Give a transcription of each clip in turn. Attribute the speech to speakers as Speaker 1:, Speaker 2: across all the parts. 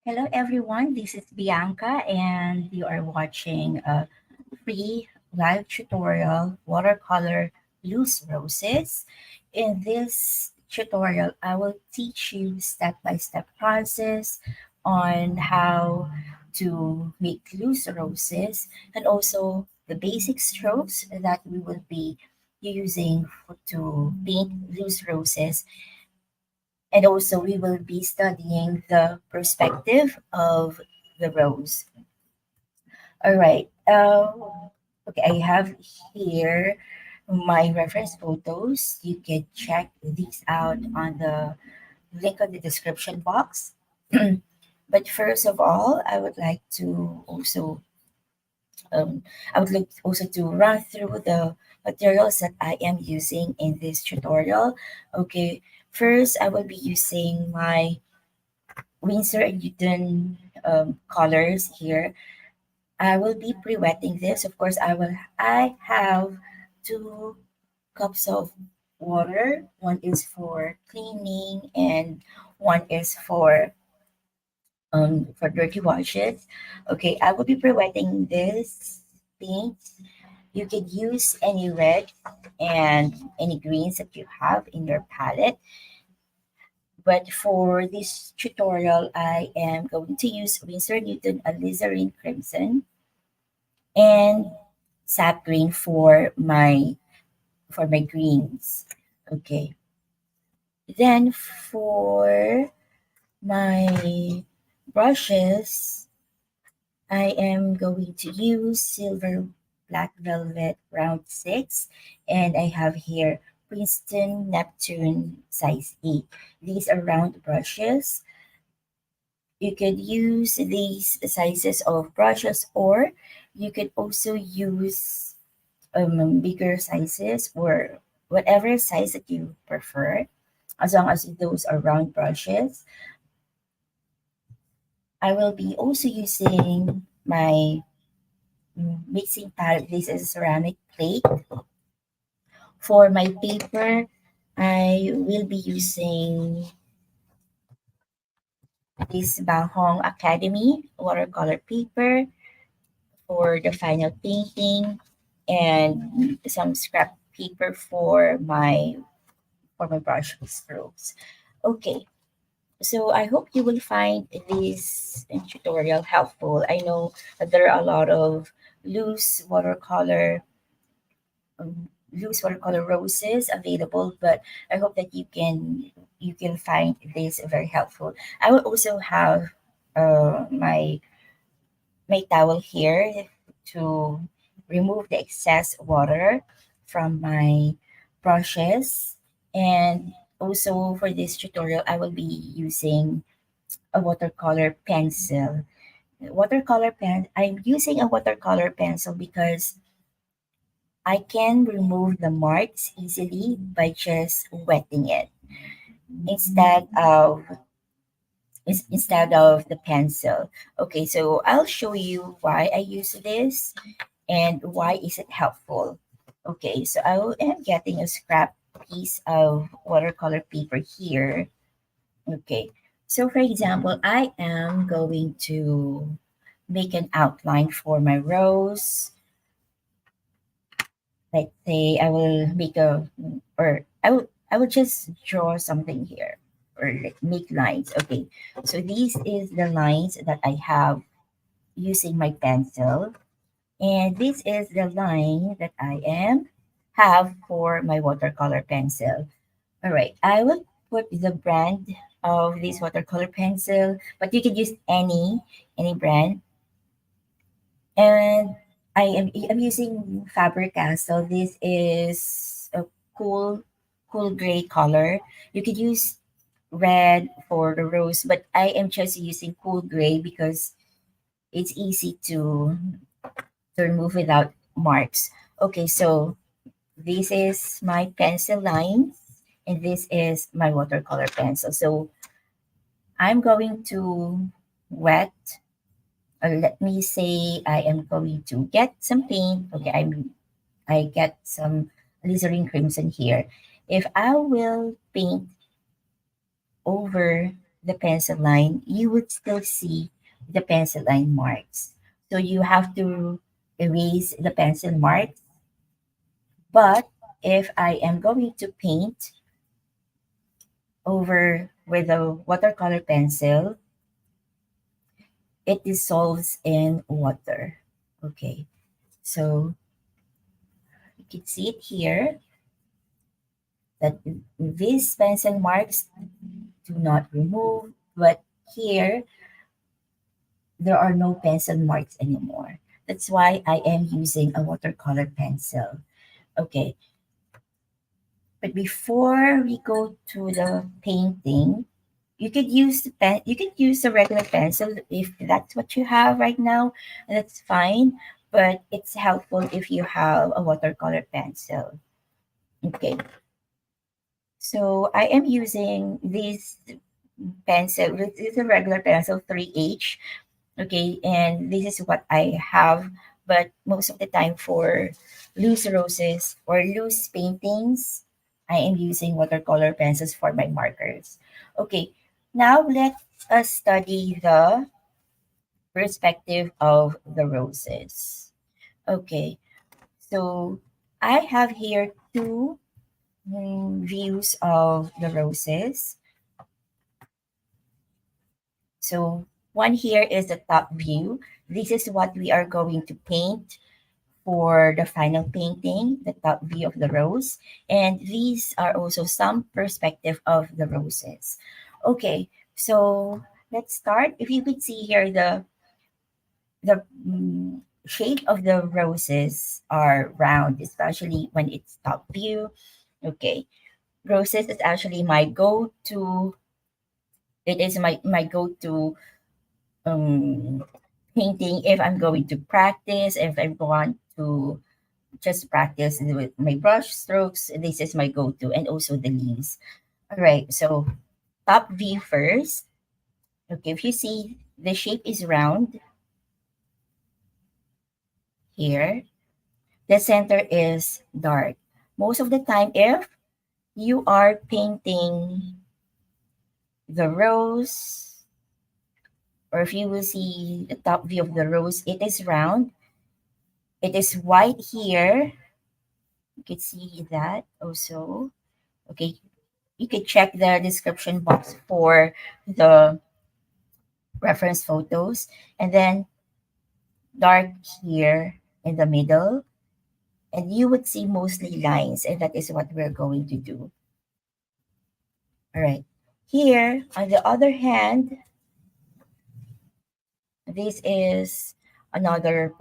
Speaker 1: Hello, everyone. This is Bianca, and you are watching a free live tutorial watercolor loose roses. In this tutorial, I will teach you step-by-step process on how to make loose roses and also the basic strokes that we will be using to paint loose roses, and also we will be studying the perspective of the rose. All right. Okay, I have here my reference photos. You can check these out on the link on the description box. But first of all, I would like also to run through the materials that I am using in this tutorial. Okay, first I will be using my Winsor and Newton colors here. I will be pre-wetting this. Of course, I have 2 cups of water. One is for cleaning and one is for dirty washes. Okay, I will be pre-wetting this paint. You can use any red and any greens that you have in your palette. But for this tutorial, I am going to use Winsor Newton Alizarin Crimson and sap green for my greens. Okay. Then for my brushes, I am going to use Silver Black Velvet Round 6, and I have here Princeton Neptune size 8. These are round brushes. You could use these sizes of brushes, or you could also use bigger sizes or whatever size that you prefer, as long as those are round brushes. I will be also using my mixing palette. This is a ceramic plate. For my paper, I will be using this Banghong Academy watercolor paper for the final painting, and some scrap paper for my brush strokes. Okay, so I hope you will find this tutorial helpful. I know that there are a lot of loose watercolor loose watercolor roses available, but I hope that you can find this very helpful. I will also have my towel here to remove the excess water from my brushes. And also for this tutorial, I will be using a watercolor pencil. I'm using a watercolor pencil because I can remove the marks easily by just wetting it instead of instead of the pencil. Okay, so I'll show you why I use this and why is it helpful. Okay, so am getting a scrap piece of watercolor paper here. Okay, so for example, I am going to make an outline for my rose. Let's say I will make a, or I will just draw something here, or like make lines. Okay, so this is the lines that I have using my pencil, and this is the line that I am have for my watercolor pencil. All right, I will put the brand of this watercolor pencil, but you can use any brand. And I'm using Faber Castell. This is a cool gray color. You could use red for the rose, but I am just using cool gray because it's easy to remove without marks. Okay, so this is my pencil line, and this is my watercolor pencil. So I'm going to wet, or let me say I am going to get some paint. Okay, I get some alizarin crimson here. If I will paint over the pencil line, you would still see the pencil line marks. So you have to erase the pencil marks. But if I am going to paint over with a watercolor pencil, it dissolves in water. Okay, so you can see it here that these pencil marks do not remove, but here there are no pencil marks anymore. That's why I am using a watercolor pencil. Okay, but before we go to the painting, you could use the pen. You could use a regular pencil if that's what you have right now. That's fine, but it's helpful if you have a watercolor pencil. Okay, so I am using this pencil. This is a regular pencil, 3H. Okay, and this is what I have. But most of the time for loose roses or loose paintings, I am using watercolor pencils for my markers. Okay, now let us study the perspective of the roses. Okay, so I have here two views of the roses. So one here is the top view. This is what we are going to paint for the final painting, the top view of the rose. And these are also some perspective of the roses. Okay, so let's start. If you could see here, the shape of the roses are round, especially when it's top view. Okay, roses is actually my go-to. It is my go-to um, painting if I'm going to practice, if I want to just practice with my brush strokes. This is my go-to, and also the leaves. All right, so top view first. Okay, if you see the shape is round here, the center is dark. Most of the time, if you are painting the rose, or if you will see the top view of the rose, it is round. It is white here. You can see that also. Okay, you can check the description box for the reference photos, and then dark here in the middle, and you would see mostly lines, and that is what we're going to do. All right, here on the other hand, this is another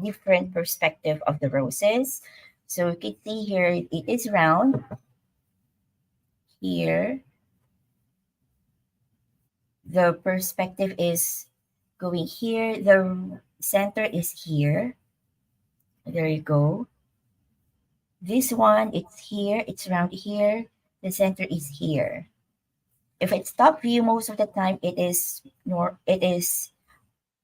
Speaker 1: different perspective of the roses. So you can see here it is round here. The perspective is going here, the center is here. There you go. This one, it's here, it's round here. The center is here. If it's top view, most of the time it is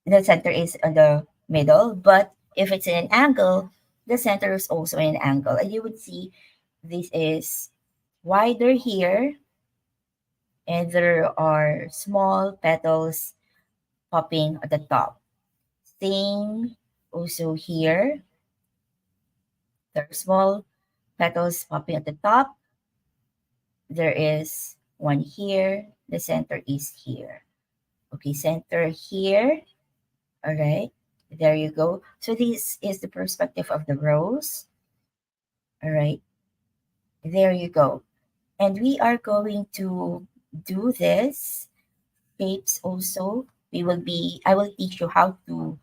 Speaker 1: the center is on the middle. But if it's in an angle, the center is also in an angle. And you would see this is wider here, and there are small petals popping at the top. Same also here. There are small petals popping at the top. There is one here. The center is here. Okay, center here. All right, there you go. So this is the perspective of the rose. All right, there you go. And we are going to do this shapes also. I will teach you how to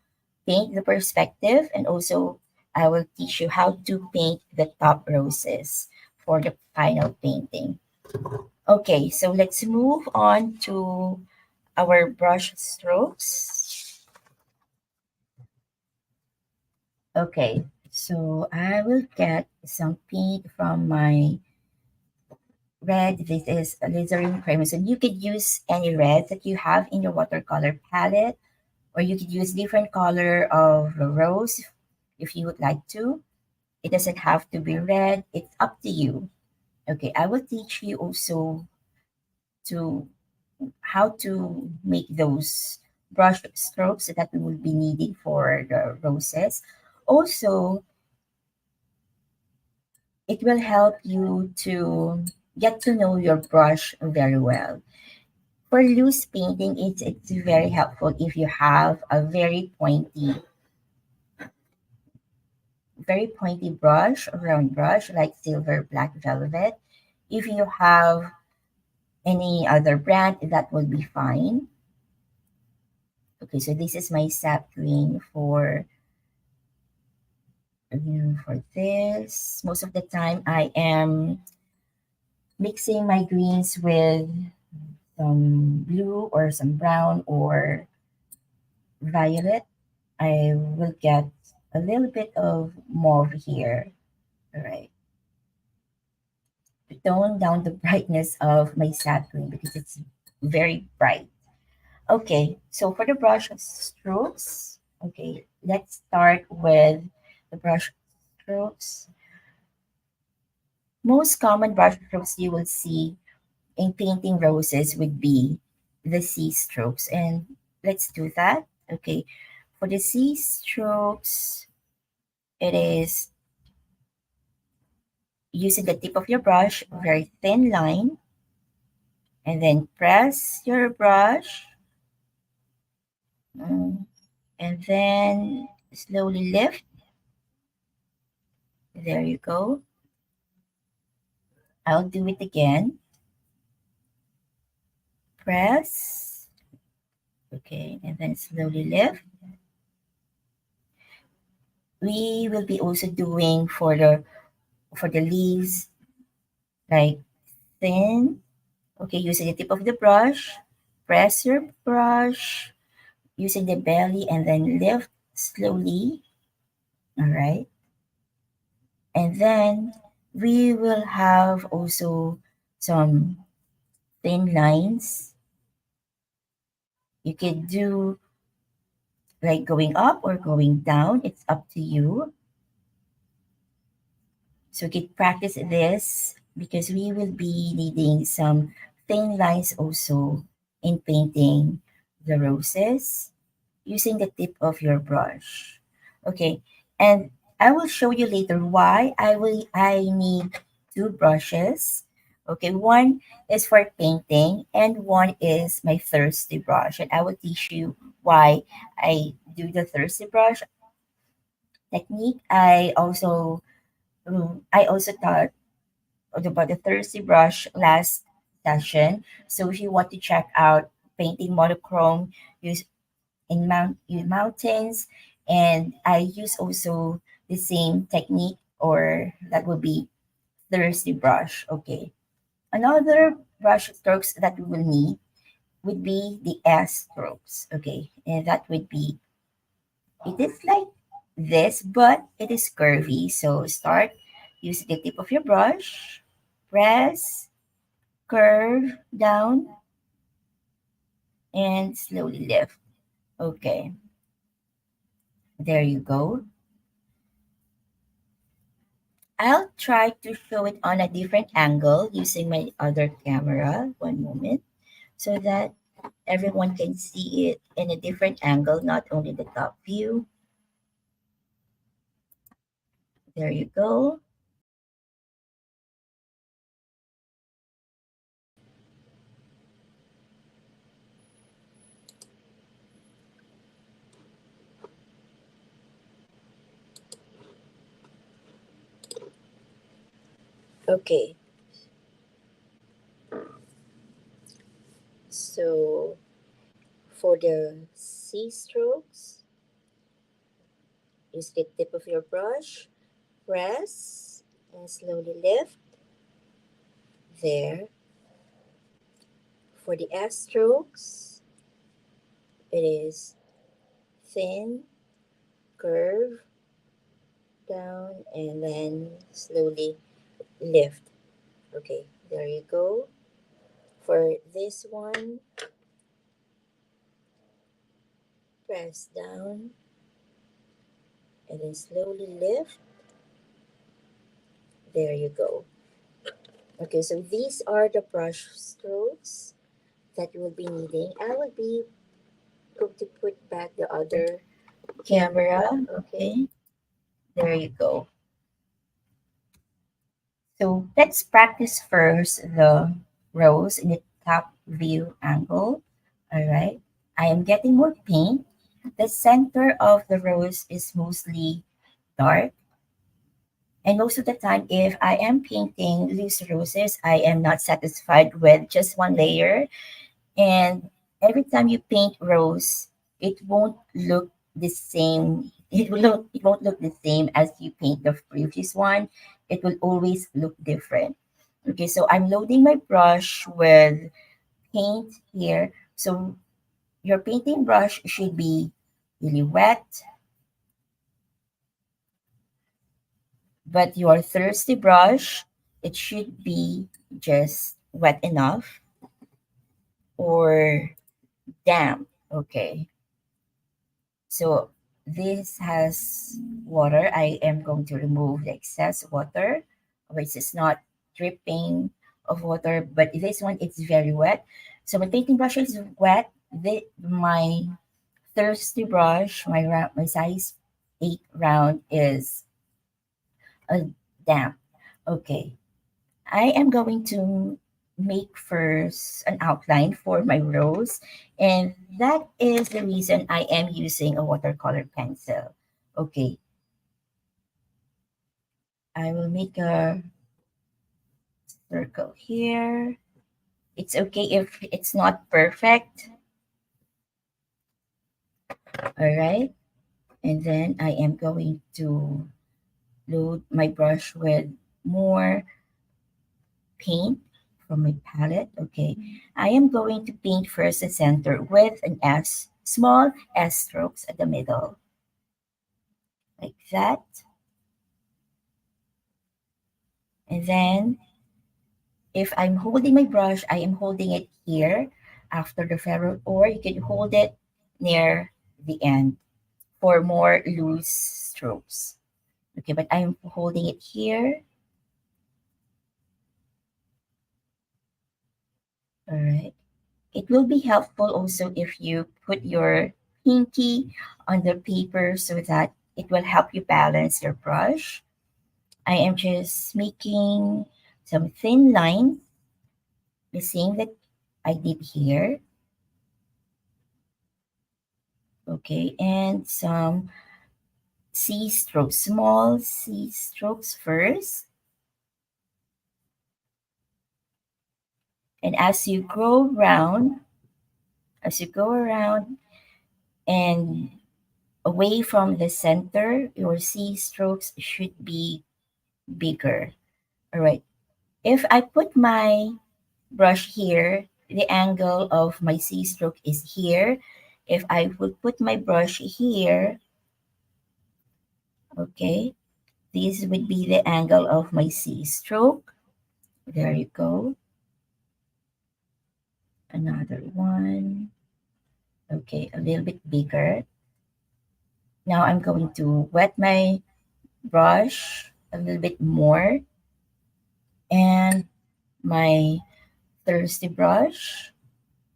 Speaker 1: paint the perspective, and also I will teach you how to paint the top roses for the final painting. Okay, so let's move on to our brush strokes. Okay, so I will get some paint from my red. This is alizarin crimson. You could use any red that you have in your watercolor palette, or you could use different color of rose if you would like to. It doesn't have to be red. It's up to you. Okay, I will teach you also to how to make those brush strokes that we will be needing for the roses. Also, it will help you to get to know your brush very well. For loose painting, it's very helpful if you have a very pointy brush, round brush like silver black velvet. If you have any other brand, that will be fine. Okay, so this is my sap green for this. Most of the time, I am mixing my greens with some blue or some brown or violet. I will get a little bit of mauve here. All right. To tone down the brightness of my sap green because it's very bright. Okay, so for the brush strokes, okay, let's start with the brush strokes. Most common brush strokes you will see in painting roses would be the C strokes. And let's do that. Okay, for the C strokes, it is using the tip of your brush, very thin line, and then press your brush, mm, and then slowly lift. There you go. I'll do it again. Press, okay, and then slowly lift. We will be also doing for the leaves like thin. Okay, using the tip of the brush, press your brush using the belly and then lift slowly. All right, and then we will have also some thin lines. You can do like going up or going down. It's up to you. So we can practice this because we will be needing some thin lines also in painting the roses using the tip of your brush. Okay, and I will show you later why I need two brushes. Okay, one is for painting and one is my thirsty brush, and I will teach you why I do the thirsty brush technique. I also taught about the thirsty brush last session. So if you want to check out painting monochrome, use in mountains, and I use also the same technique, or that would be thirsty brush. Okay. Another brush strokes that we will need would be the S strokes. Okay, and that would be it is like this, but it is curvy. So start using the tip of your brush, press, curve down, and slowly lift. Okay, there you go. I'll try to show it on a different angle using my other camera. One moment. So that everyone can see it in a different angle, not only the top view. There you go. Okay, so for the C strokes, use the tip of your brush, press, and slowly lift. There. For the S strokes, it is thin, curve, down, and then slowly lift. Okay, there you go. For this one, press down and then slowly lift. There you go. Okay, so these are the brush strokes that you will be needing. I will be going to put back the other camera. Okay, there you go. So let's practice first the rose in the top view angle. All right. I am getting more paint. The center of the rose is mostly dark. And most of the time, if I am painting loose roses, I am not satisfied with just one layer. And every time you paint rose, it won't look the same. It won't look the same as you paint the previous one. It will always look different. Okay, so I'm loading my brush with paint here. So your painting brush should be really wet, but your thirsty brush, it should be just wet enough or damp. Okay. So this has water. I am going to remove the excess water, which is not dripping of water, but this one it's very wet. So my painting brush is wet. My thirsty brush, my size 8 round is a damp. Okay, I am going to make first an outline for my rose, and that is the reason I am using a watercolor pencil. Okay, I will make a circle here. It's okay if it's not perfect. All right, and then I am going to load my brush with more paint from my palette. Okay, I am going to paint first the center with an S, small S strokes at the middle, like that. And then if I'm holding my brush, I am holding it here after the ferrule, or you can hold it near the end for more loose strokes. Okay, but I'm holding it here. All right. It will be helpful also if you put your pinky on the paper so that it will help you balance your brush. I am just making some thin lines, the same that I did here. Okay, and some C strokes, small C strokes first. And as you go around and away from the center, your C strokes should be bigger. All right. If I put my brush here, the angle of my C stroke is here. If I would put my brush here, okay, this would be the angle of my C stroke. There you go. Another one. Okay, a little bit bigger. Now I'm going to wet my brush a little bit more and my thirsty brush,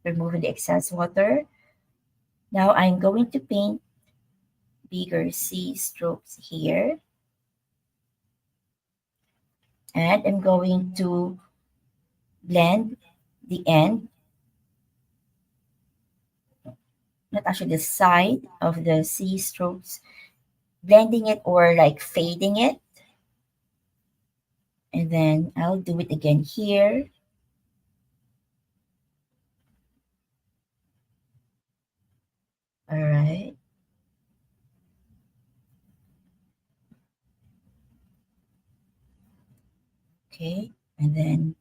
Speaker 1: removing the excess water. Now I'm going to paint bigger C strokes here. And I'm going to blend the end, not actually the side of the C strokes, blending it or like fading it. And then I'll do it again here. All right. Okay. And then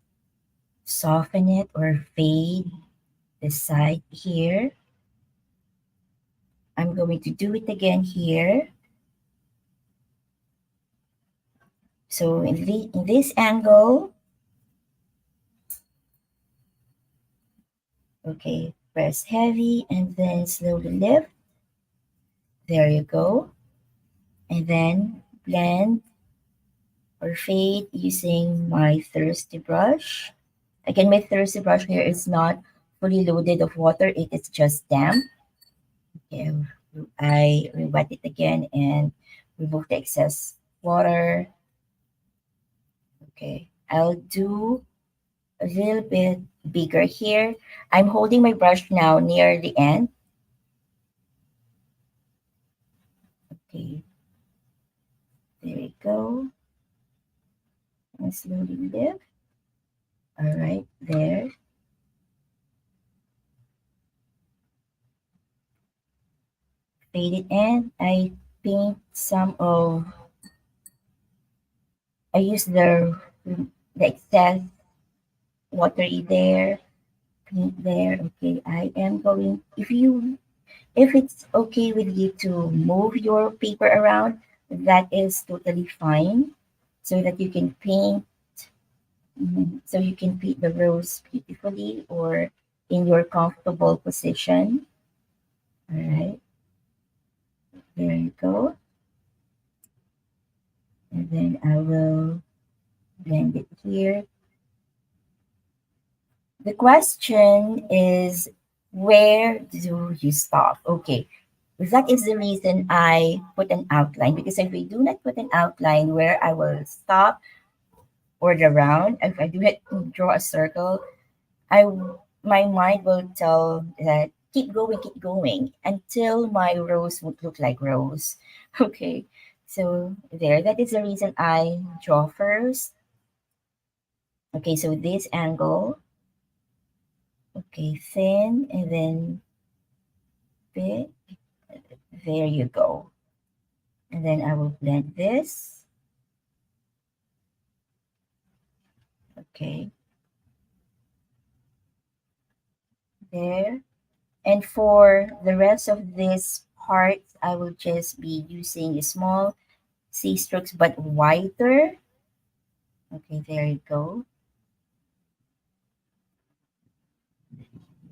Speaker 1: soften it or fade the side here. I'm going to do it again here. So in this angle, okay, press heavy and then slowly lift. There you go. And then blend or fade using my thirsty brush. Again, my thirsty brush here is not fully loaded of water. It is just damp. Okay, I wet it again and remove the excess water. Okay, I'll do a little bit bigger here. I'm holding my brush now near the end. Okay, there we go. And slowly lift. All right, there. Fade it in. I paint some of, I use the excess watery there, paint there. Okay, I am going, if it's okay with you to move your paper around, that is totally fine. So that you can paint, so you can paint the rose beautifully or in your comfortable position. All right, there you go. And then I will blend it here. The question is, where do you stop? Okay, that is the reason I put an outline, because if I do not put an outline where I will stop or the round, if I do not draw a circle, my mind will tell that keep going until my rose would look like rose. Okay, so there, that is the reason I draw first. Okay, so this angle, okay, thin and then big. There you go. And then I will blend this. Okay, there. And for the rest of this part, I will just be using small C strokes but wider. Okay, there you go.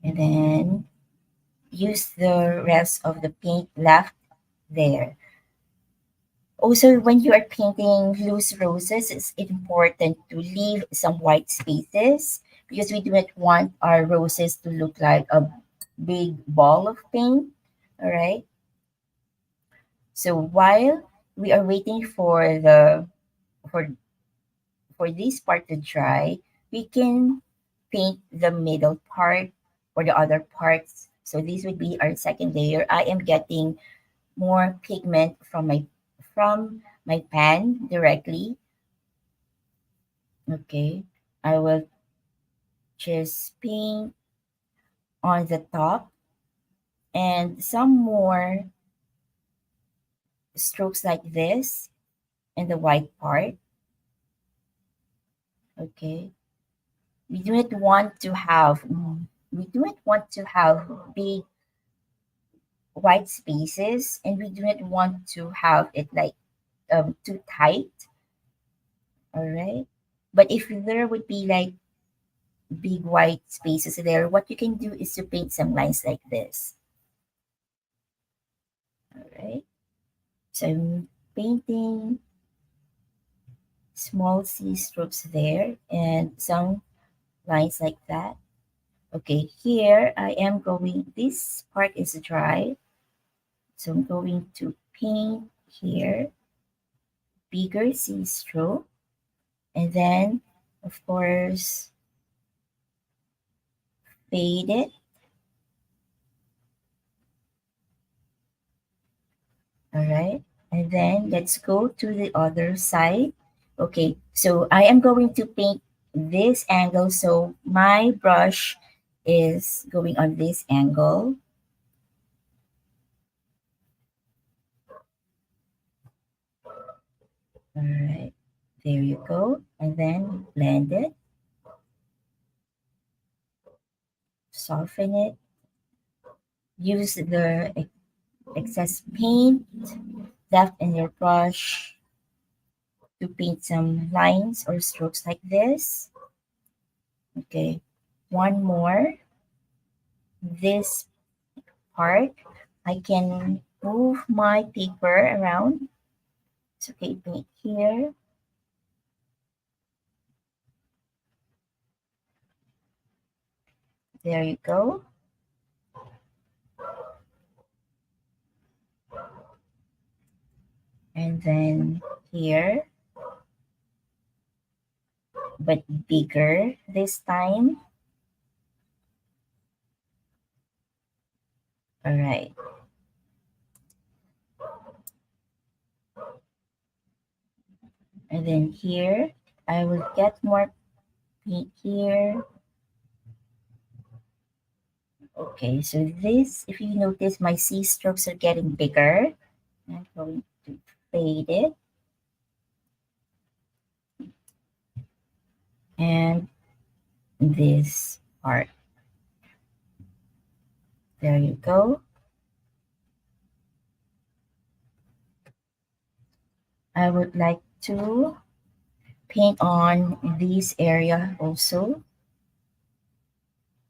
Speaker 1: And then use the rest of the paint left there. Also, when you are painting loose roses, it's important to leave some white spaces because we do not want our roses to look like a big ball of paint. All right. So while we are waiting for for this part to dry, we can paint the middle part or the other parts. So this would be our second layer. I am getting more pigment from my pan directly. Okay, I will just paint on the top and some more strokes like this in the white part. Okay, we do not want to have we do not want to have big white spaces, and we do not want to have it like too tight. All right, but if there would be like big white spaces there, what you can do is to paint some lines like this. All right, so I'm painting small C strokes there and some lines like that. Okay, here I am going, this part is dry, so I'm going to paint here bigger C stroke, and then of course fade it. All right, and then let's go to the other side. Okay, so I am going to paint this angle, so my brush is going on this angle. All right, there you go, and then blend it, soften it, use the excess paint left in your brush to paint some lines or strokes like this. Okay, one more. This part, I can move my paper around. It's okay, paint here. There you go. And then here, but bigger this time. All right. And then here, I will get more paint here. Okay, so this, if you notice, my C strokes are getting bigger. I'm going to fade it. And this part. There you go. I would like to paint on this area also,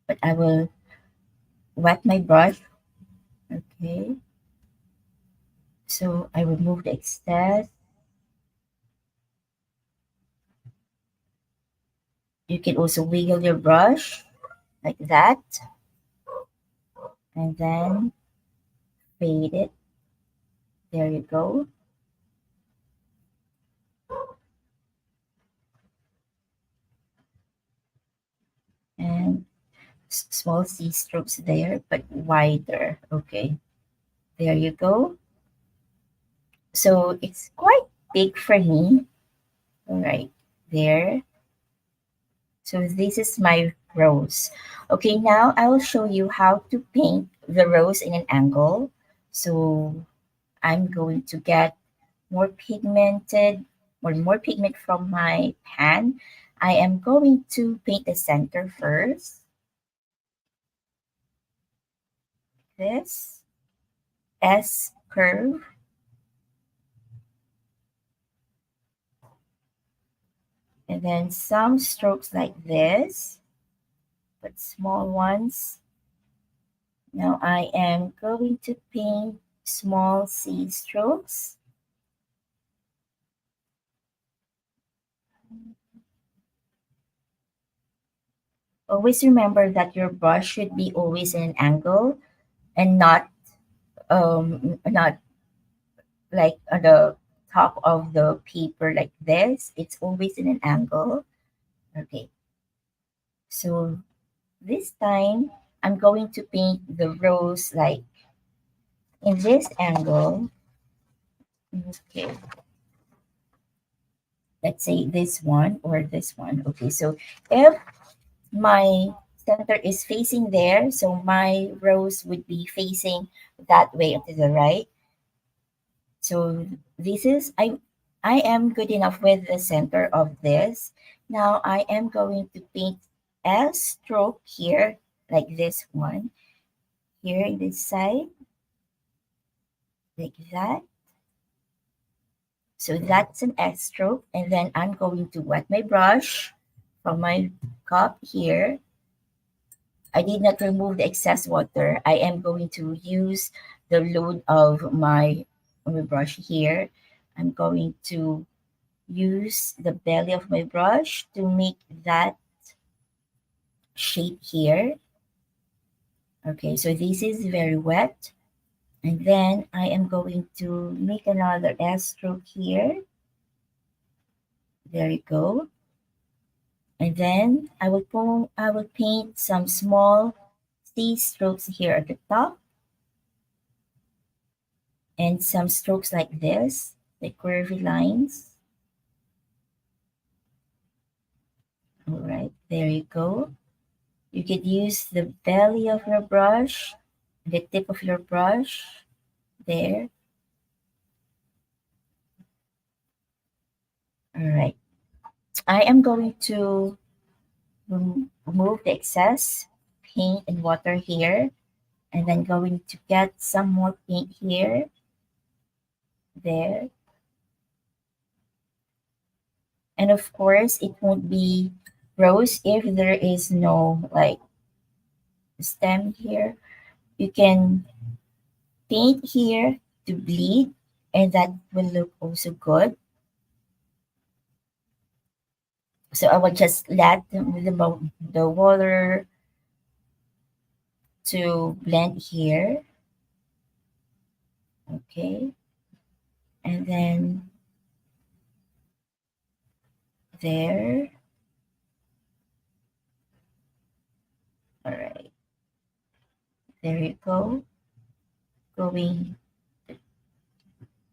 Speaker 1: but I will wet my brush. Okay, so I remove the excess. You can also wiggle your brush like that and then fade it. There you go. And small C strokes there, but wider. Okay, there you go. So it's quite big for me. All right, there. So this is my rose. Okay, now I will show you how to paint the rose in an angle. So I'm going to get more pigmented or more pigment from my pan. I am going to paint the center first. This S curve. And then some strokes like this, but small ones. Now I am going to paint small C strokes. Always remember that your brush should be always in an angle and not like on the top of the paper like this. It's always in an angle. Okay, so this time I'm going to paint the rose like in this angle. Okay, let's say this one or this one. Okay, so if my center is facing there, so my rose would be facing that way to the right. So this is I am good enough with the center of this. Now I am going to paint a stroke here like this one here in this side like that. So that's an S stroke, and then I'm going to wet my brush from my cup here. I did not remove the excess water. I am going to use the load of my brush here. I'm going to use the belly of my brush to make that shape here. Okay, so this is very wet. And then I am going to make another S stroke here. There you go. And then I will paint some small C strokes here at the top and some strokes like this, the curvy lines. All right, there you go. You could use the belly of your brush, the tip of your brush, there. All right. I am going to remove the excess paint and water here, and then going to get some more paint here, there. And of course, it won't be rose if there is no like stem here. You can paint here to bleed, and that will look also good. So I will just let the water to blend here. Okay. And then there. All right. There you go. Going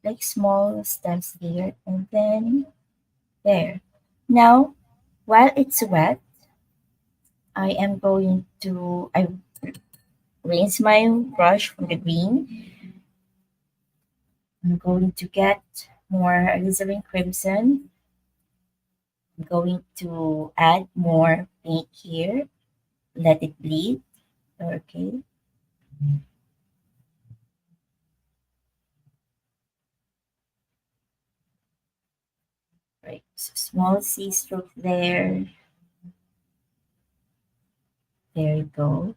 Speaker 1: like small steps here and then there. Now, while it's wet, I rinse my brush from the green. I'm going to get more alizarin crimson. I'm going to add more paint here. Let it bleed. Okay. Right. So small C stroke there. There you go.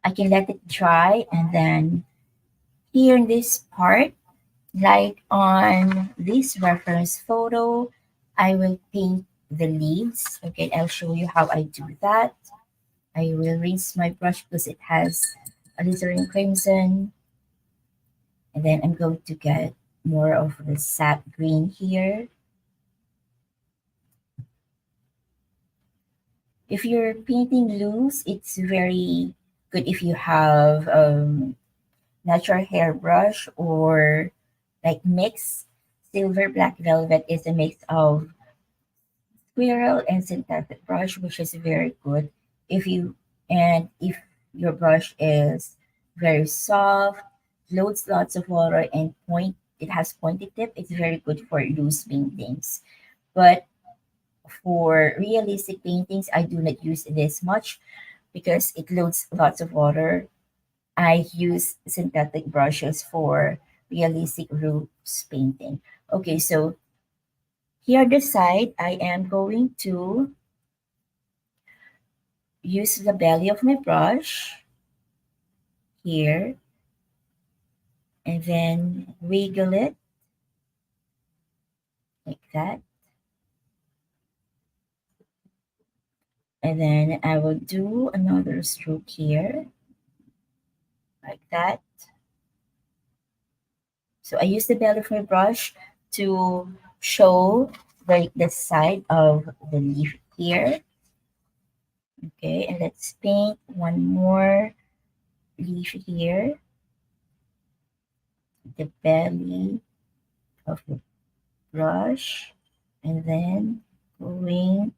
Speaker 1: I can let it dry and then here in this part, like on this reference photo, I will paint the leaves. Okay, I'll show you how I do that. I will rinse my brush because it has alizarin crimson. And then I'm going to get more of the sap green here. If you're painting loose, it's very good if you have natural hairbrush or like mix. Silver black velvet is a mix of squirrel and synthetic brush, which is very good. If you if your brush is very soft, loads lots of water and it has pointed tip, it's very good for loose paintings. But for realistic paintings, I do not use this much because it loads lots of water. I use synthetic brushes for realistic roofs painting. Okay, so here the side, I am going to use the belly of my brush here and then wiggle it like that. And then I will do another stroke here like that. So I use the belly of my brush to show the side of the leaf here. Okay, and let's paint one more leaf here, the belly of the brush, and then going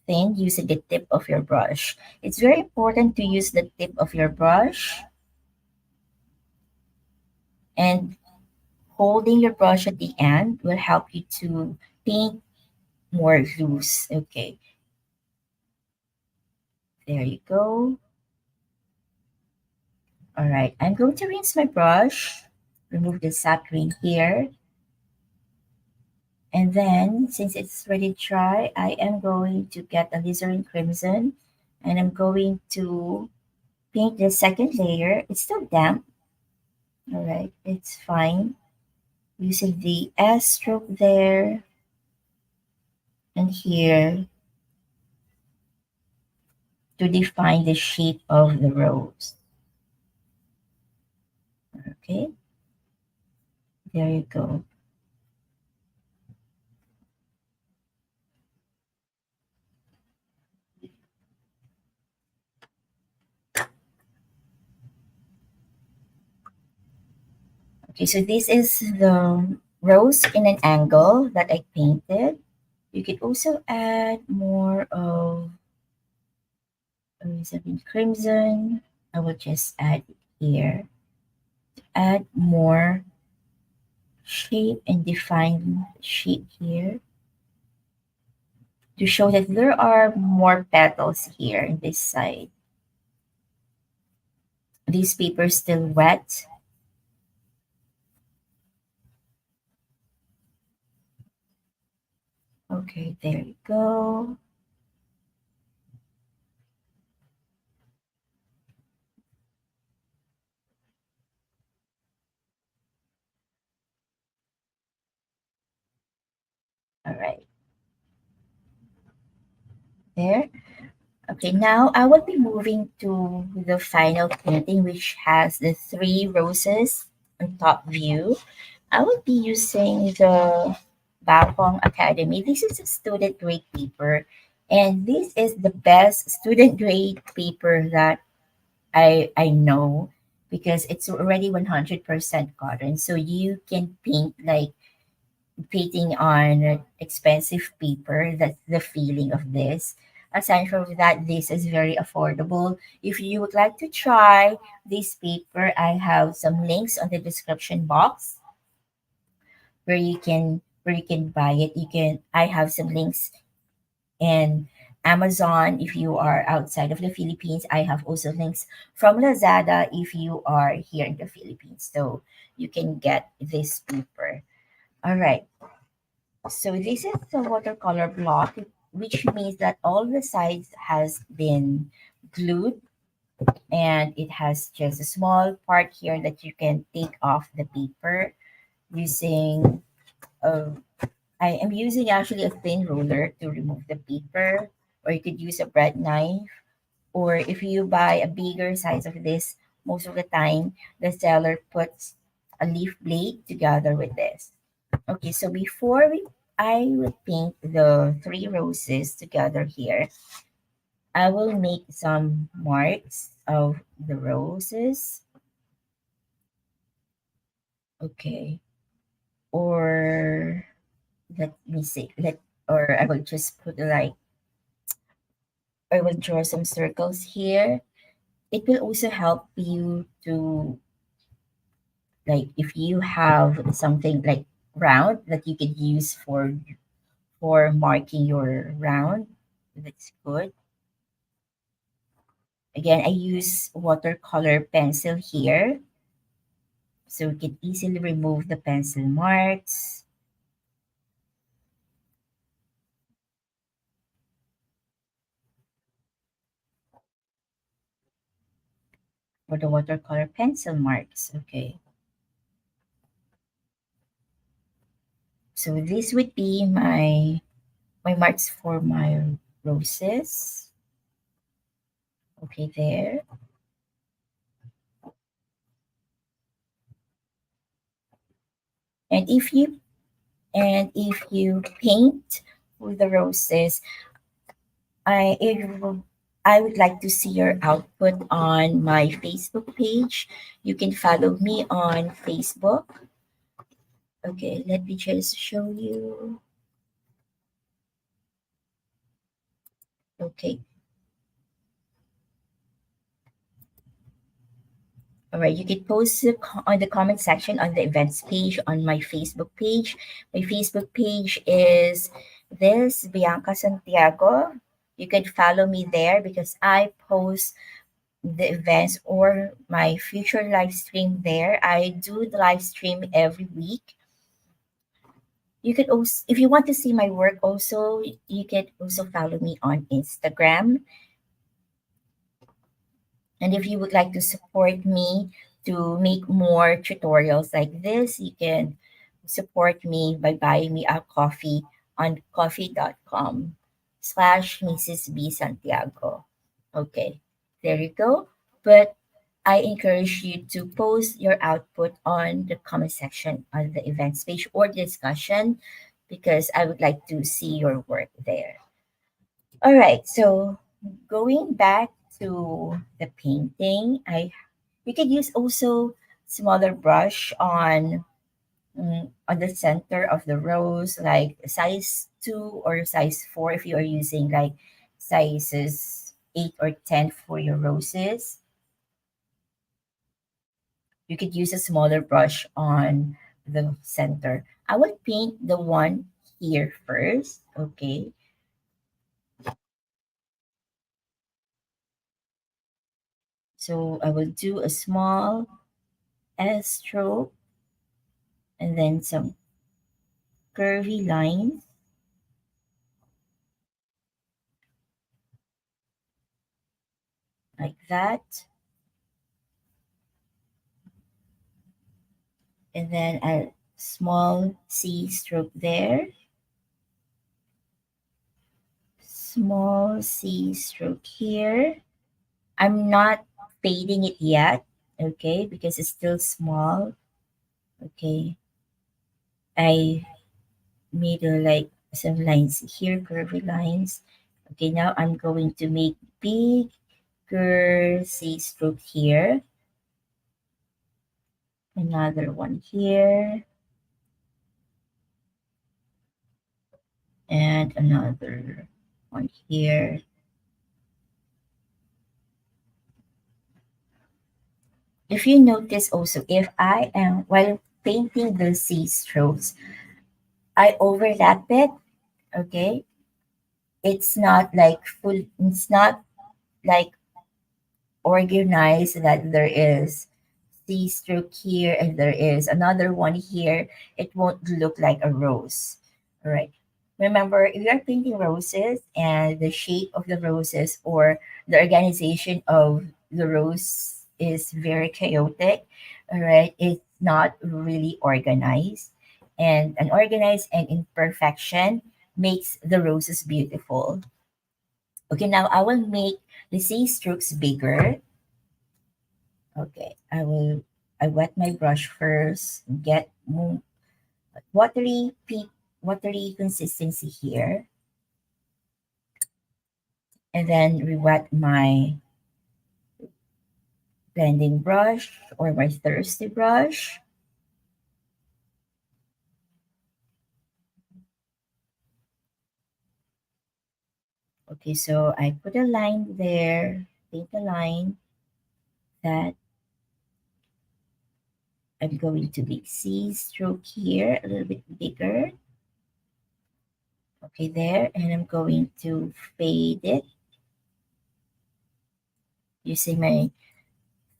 Speaker 1: thin using the tip of your brush. It's very important to use the tip of your brush and holding your brush at the end will help you to paint more loose. Okay, there you go. All right, I'm going to rinse my brush, remove the sap green here, and then since it's ready dry, I am going to get a alizarin crimson and I'm going to paint the second layer. It's still damp. All right, it's fine. Using the S stroke there and here to define the shape of the rose. Okay, there you go. Okay, so this is the rose in an angle that I painted. You could also add more of something crimson. I will just add it here. Add more shape and define shape here to show that there are more petals here in this side. This paper is still wet. Okay, there you go. All right, there. Okay, now I will be moving to the final painting, which has the three roses on top view. I will be using the Bapong Academy. This is a student grade paper, and this is the best student grade paper that I know because it's already 100% cotton. So you can paint like painting on expensive paper. That's the feeling of this. Aside from that, this is very affordable. If you would like to try this paper, I have some links on the description box where you can buy it. You can I have some links in Amazon if you are outside of the Philippines. I have also links from Lazada if you are here in the Philippines. So you can get this paper. All right. So this is the watercolor block, which means that all the sides has been glued and it has just a small part here that you can take off the paper using a I am using actually a thin ruler to remove the paper, or you could use a bread knife. Or if you buy a bigger size of this, most of the time the seller puts a leaf blade together with this. Okay, so I will paint the three roses together here. I will make some marks of the roses. Okay, or let me see. Or I will just put like I will draw some circles here. It will also help you to like if you have something like round that you could use for marking your round. That's good. Again, I use watercolor pencil here so we can easily remove the pencil marks or the watercolor pencil marks. Okay, so this would be my marks for my roses. Okay, there. And if you paint with the roses, if I would like to see your output on my Facebook page. You can follow me on Facebook. Okay, let me just show you. Okay, all right. You can post it on the comment section on the events page on my Facebook page. My Facebook page is this Bianca Santiago. You can follow me there because I post the events or my future live stream there. I do the live stream every week. You could also, if you want to see my work, also you can also follow me on Instagram. And if you would like to support me to make more tutorials like this, you can support me by buying me a coffee on coffee.com/ Mrs. B Santiago. Okay, there you go. But I encourage you to post your output on the comment section on the events page or discussion because I would like to see your work there. All right, so going back to the painting, I you could use also smaller brush on the center of the rose, like size 2 or size 4 if you are using like sizes 8 or 10 for your roses. You could use a smaller brush on the center. I will paint the one here first. Okay, so I will do a small S stroke and then some curvy lines like that, and then a small C stroke there, small C stroke here. I'm not fading it yet, okay, because it's still small. Okay, I made like some lines here, curvy lines. Okay, now I'm going to make bigger C stroke here. Another one here, and another one here. If you notice also, if I am, while painting the C strokes, I overlap it, okay? It's not like full, it's not like organized that there is C stroke here and there is another one here. It won't look like a rose. All right. Remember, if you're painting roses and the shape of the roses or the organization of the rose is very chaotic, all right, it's not really organized. And unorganized and imperfection makes the roses beautiful. Okay, now I will make the C strokes bigger. Okay, I wet my brush first, get watery watery consistency here, and then re-wet my blending brush or my thirsty brush. Okay, so I put a line there, paint a line that I'm going to make C stroke here a little bit bigger. Okay, there, and I'm going to fade it using my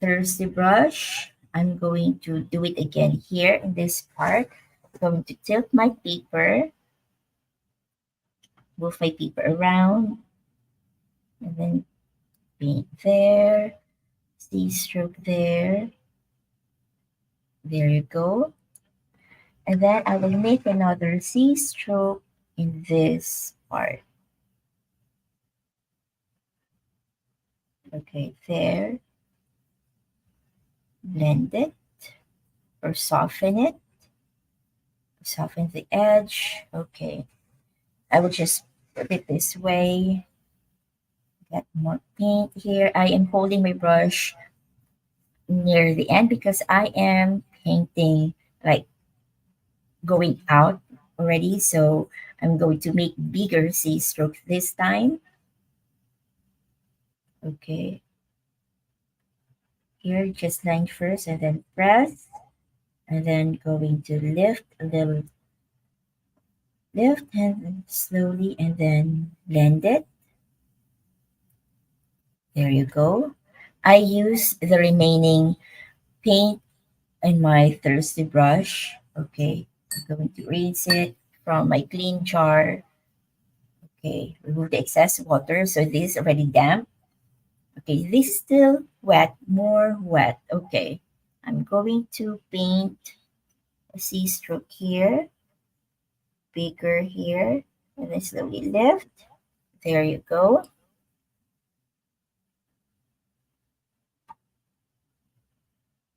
Speaker 1: thirsty brush. I'm going to do it again here in this part. I'm going to tilt my paper, move my paper around, and then paint there, C stroke there. There you go. And then I will make another C stroke in this part. Okay, there. Blend it or soften it. Soften the edge. Okay. I will just put it this way. Get more paint here. I am holding my brush near the end because I am painting like going out already. So I'm going to make bigger C strokes this time. Okay. Here, just line first and then press. And then going to lift a little, lift and slowly and then blend it. There you go. I use the remaining paint in my thirsty brush. Okay. I'm going to rinse it from my clean jar. Okay. Remove the excess water. So this is already damp. Okay. This is still wet, more wet. Okay. I'm going to paint a C stroke here, bigger here, and then slowly lift. There you go.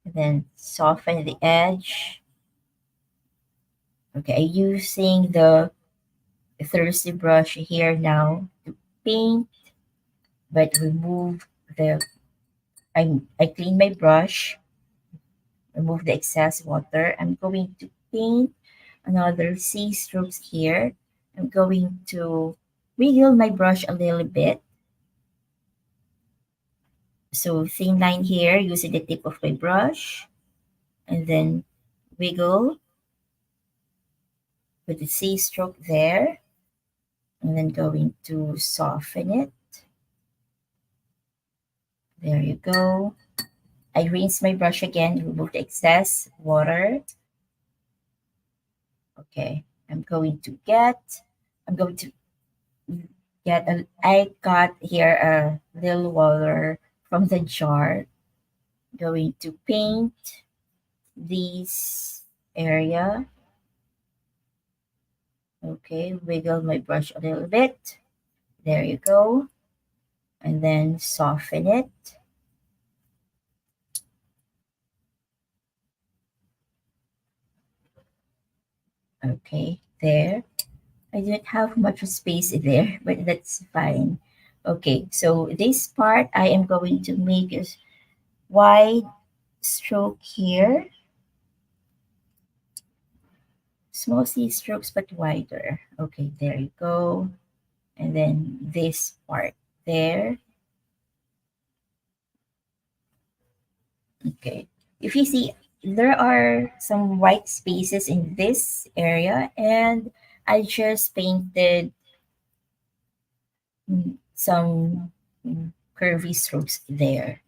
Speaker 1: And then soften the edge. Okay, using the thirsty brush here now to paint, but remove the I clean my brush, remove the excess water. I'm going to paint another C strokes here. I'm going to wiggle my brush a little bit. So thin line here using the tip of my brush and then wiggle with the C stroke there and then going to soften it. There you go. I rinse my brush again, remove the excess water. Okay, I'm going to I got here a little water from the jar. Going to paint this area. Okay, wiggle my brush a little bit. There you go. And then soften it. Okay, there. I don't have much space there, but that's fine. Okay, so this part I am going to make a wide stroke here. Small C strokes, but wider. Okay, there you go. And then this part there. Okay. If you see, there are some white spaces in this area, and I just painted some curvy strokes there.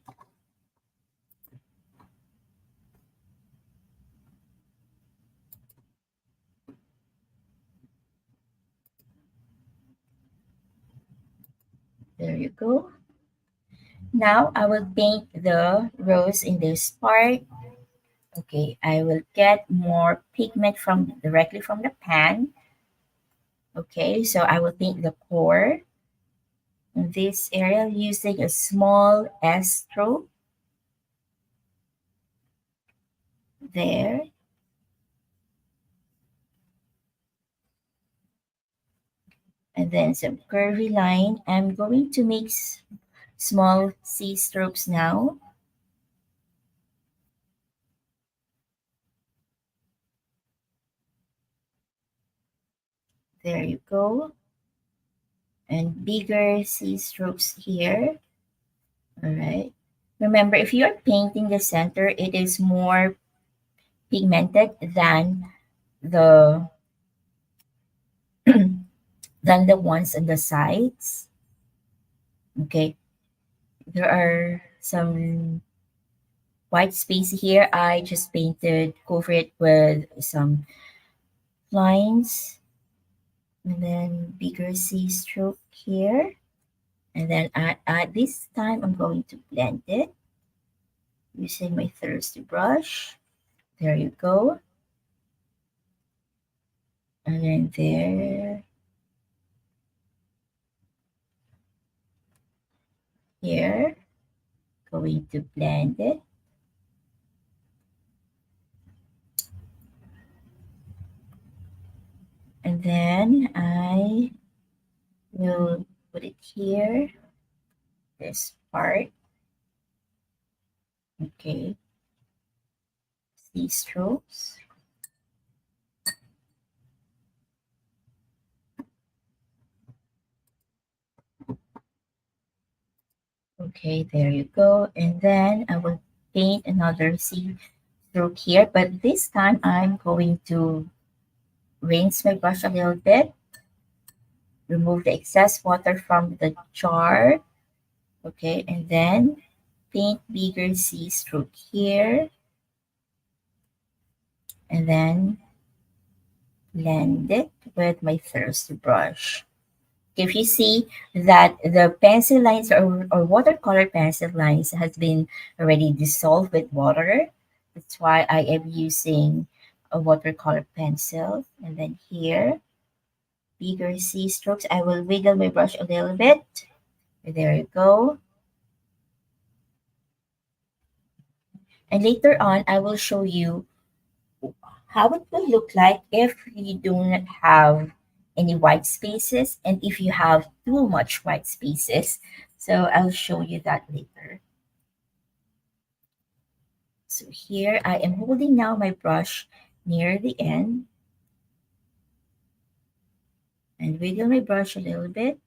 Speaker 1: There you go. Now I will paint the rose in this part. Okay, I will get more pigment from directly from the pan. Okay, so I will paint the core in this area using a small S stroke there. And then some curvy line. I'm going to make small C strokes now. There you go. And bigger C strokes here. All right. Remember, if you're painting the center, it is more pigmented the than the ones on the sides. Okay. There are some white space here. I just painted, cover it with some lines, and then bigger C stroke here. And then at this time, I'm going to blend it using my thirsty brush. There you go. And then there, here, going to blend it. And then I will put it here, this part. Okay, C strokes. Okay, there you go. And then I will paint another C stroke here, but this time I'm going to rinse my brush a little bit, remove the excess water from the jar. Okay, and then paint bigger C stroke here, and then blend it with my thirsty brush. If you see that the pencil lines or watercolor pencil lines has been already dissolved with water, that's why I am using a watercolor pencil. And then here, bigger C strokes. I will wiggle my brush a little bit. There you go. And later on, I will show you how it will look like if you do not have any white spaces and if you have too much white spaces. So I'll show you that later. So here I am holding now my brush near the end and wiggle my brush a little bit.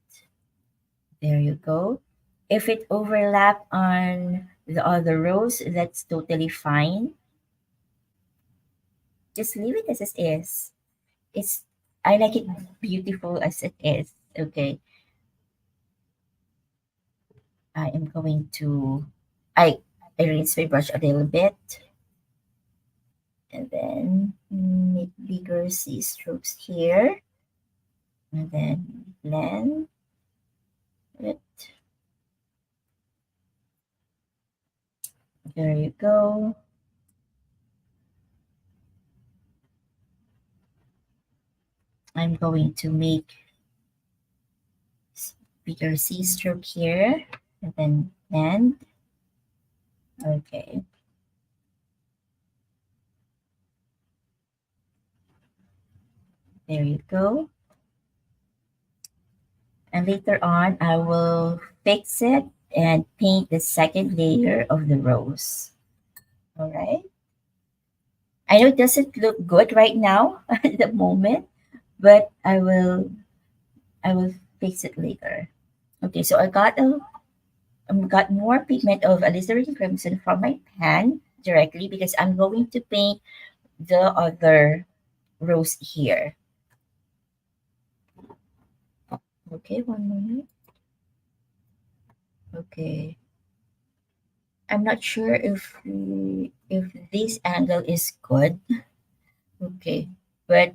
Speaker 1: There you go. If it overlap on the other rows, that's totally fine. Just leave it as it is. It's I like it beautiful as it is. Okay. I am going to I I rinse my brush a little bit and then make bigger C strokes here and then blend it. There you go. I'm going to make bigger C stroke here, and then blend. Okay. There you go. And later on, I will fix it and paint the second layer of the rose. All right. I know it doesn't look good right now at the moment, but I will fix it later. Okay, so I got more pigment of alizarin crimson from my pan directly because I'm going to paint the other rose here. Okay, one moment. Okay. I'm not sure if this angle is good. Okay. But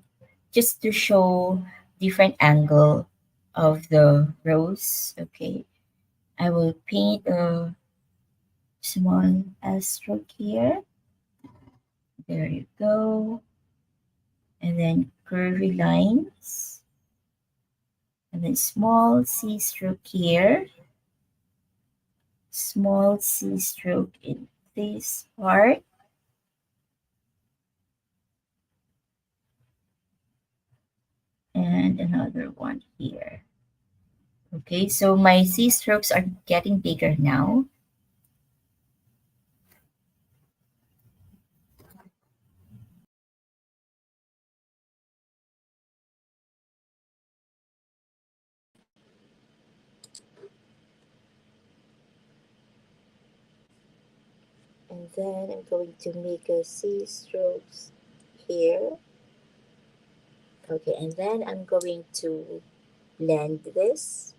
Speaker 1: just to show different angle of the rose, okay, I will paint a small S stroke here. There you go. And then curvy lines. And then small C stroke here. Small C stroke in this part. And another one here. Okay, so my C strokes are getting bigger now. And then I'm going to make a C strokes here. Okay, and then I'm going to blend this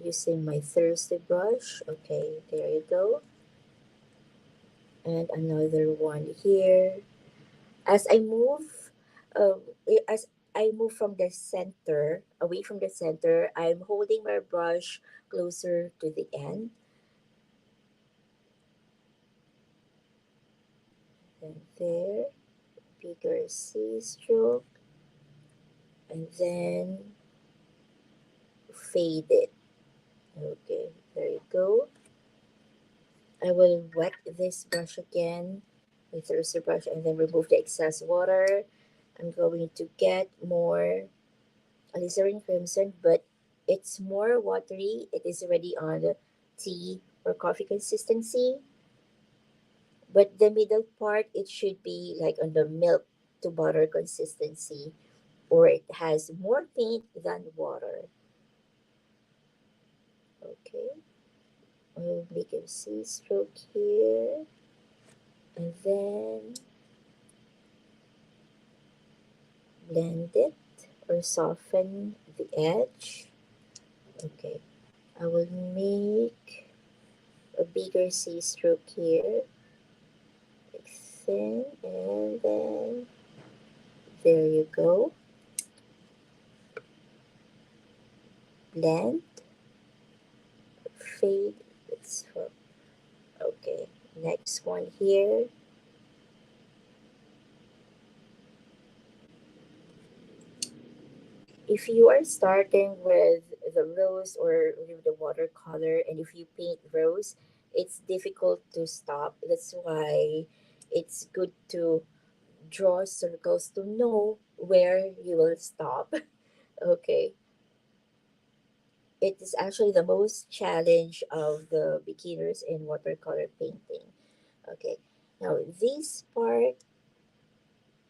Speaker 1: using my Thursday brush. Okay, there you go. And another one here. As I move, as I move from the center, away from the center, I'm holding my brush closer to the end. And there, bigger C stroke, and then fade it. Okay, there you go. I will wet this brush again with the Thursday brush and then remove the excess water. I'm going to get more alizarin crimson, but it's more watery. It is already on the tea or coffee consistency. But the middle part, it should be like on the milk to butter consistency, or it has more paint than water. Okay, I'll make a C stroke here, and then blend it or soften the edge. Okay, I will make a bigger C stroke here, like thin, and then there you go. Blend, fade. Okay. Next one here. If you are starting with the rose or with the watercolor, and if you paint rose, it's difficult to stop. That's why it's good to draw circles to know where you will stop. Okay. It is actually the most challenge of the beginners in watercolor painting. Okay. Now this part,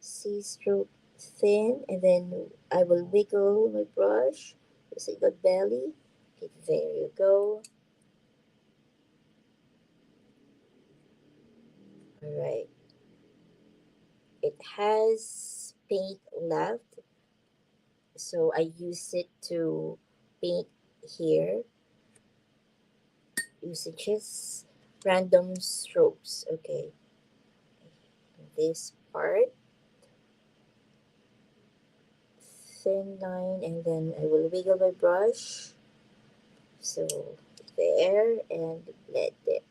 Speaker 1: C stroke thin, and then I will wiggle my brush using the belly. Okay, there you go. All right. It has paint left, so I use it to paint here using just random strokes. Okay, this part, thin line, and then I will wiggle my brush. So there, and let it.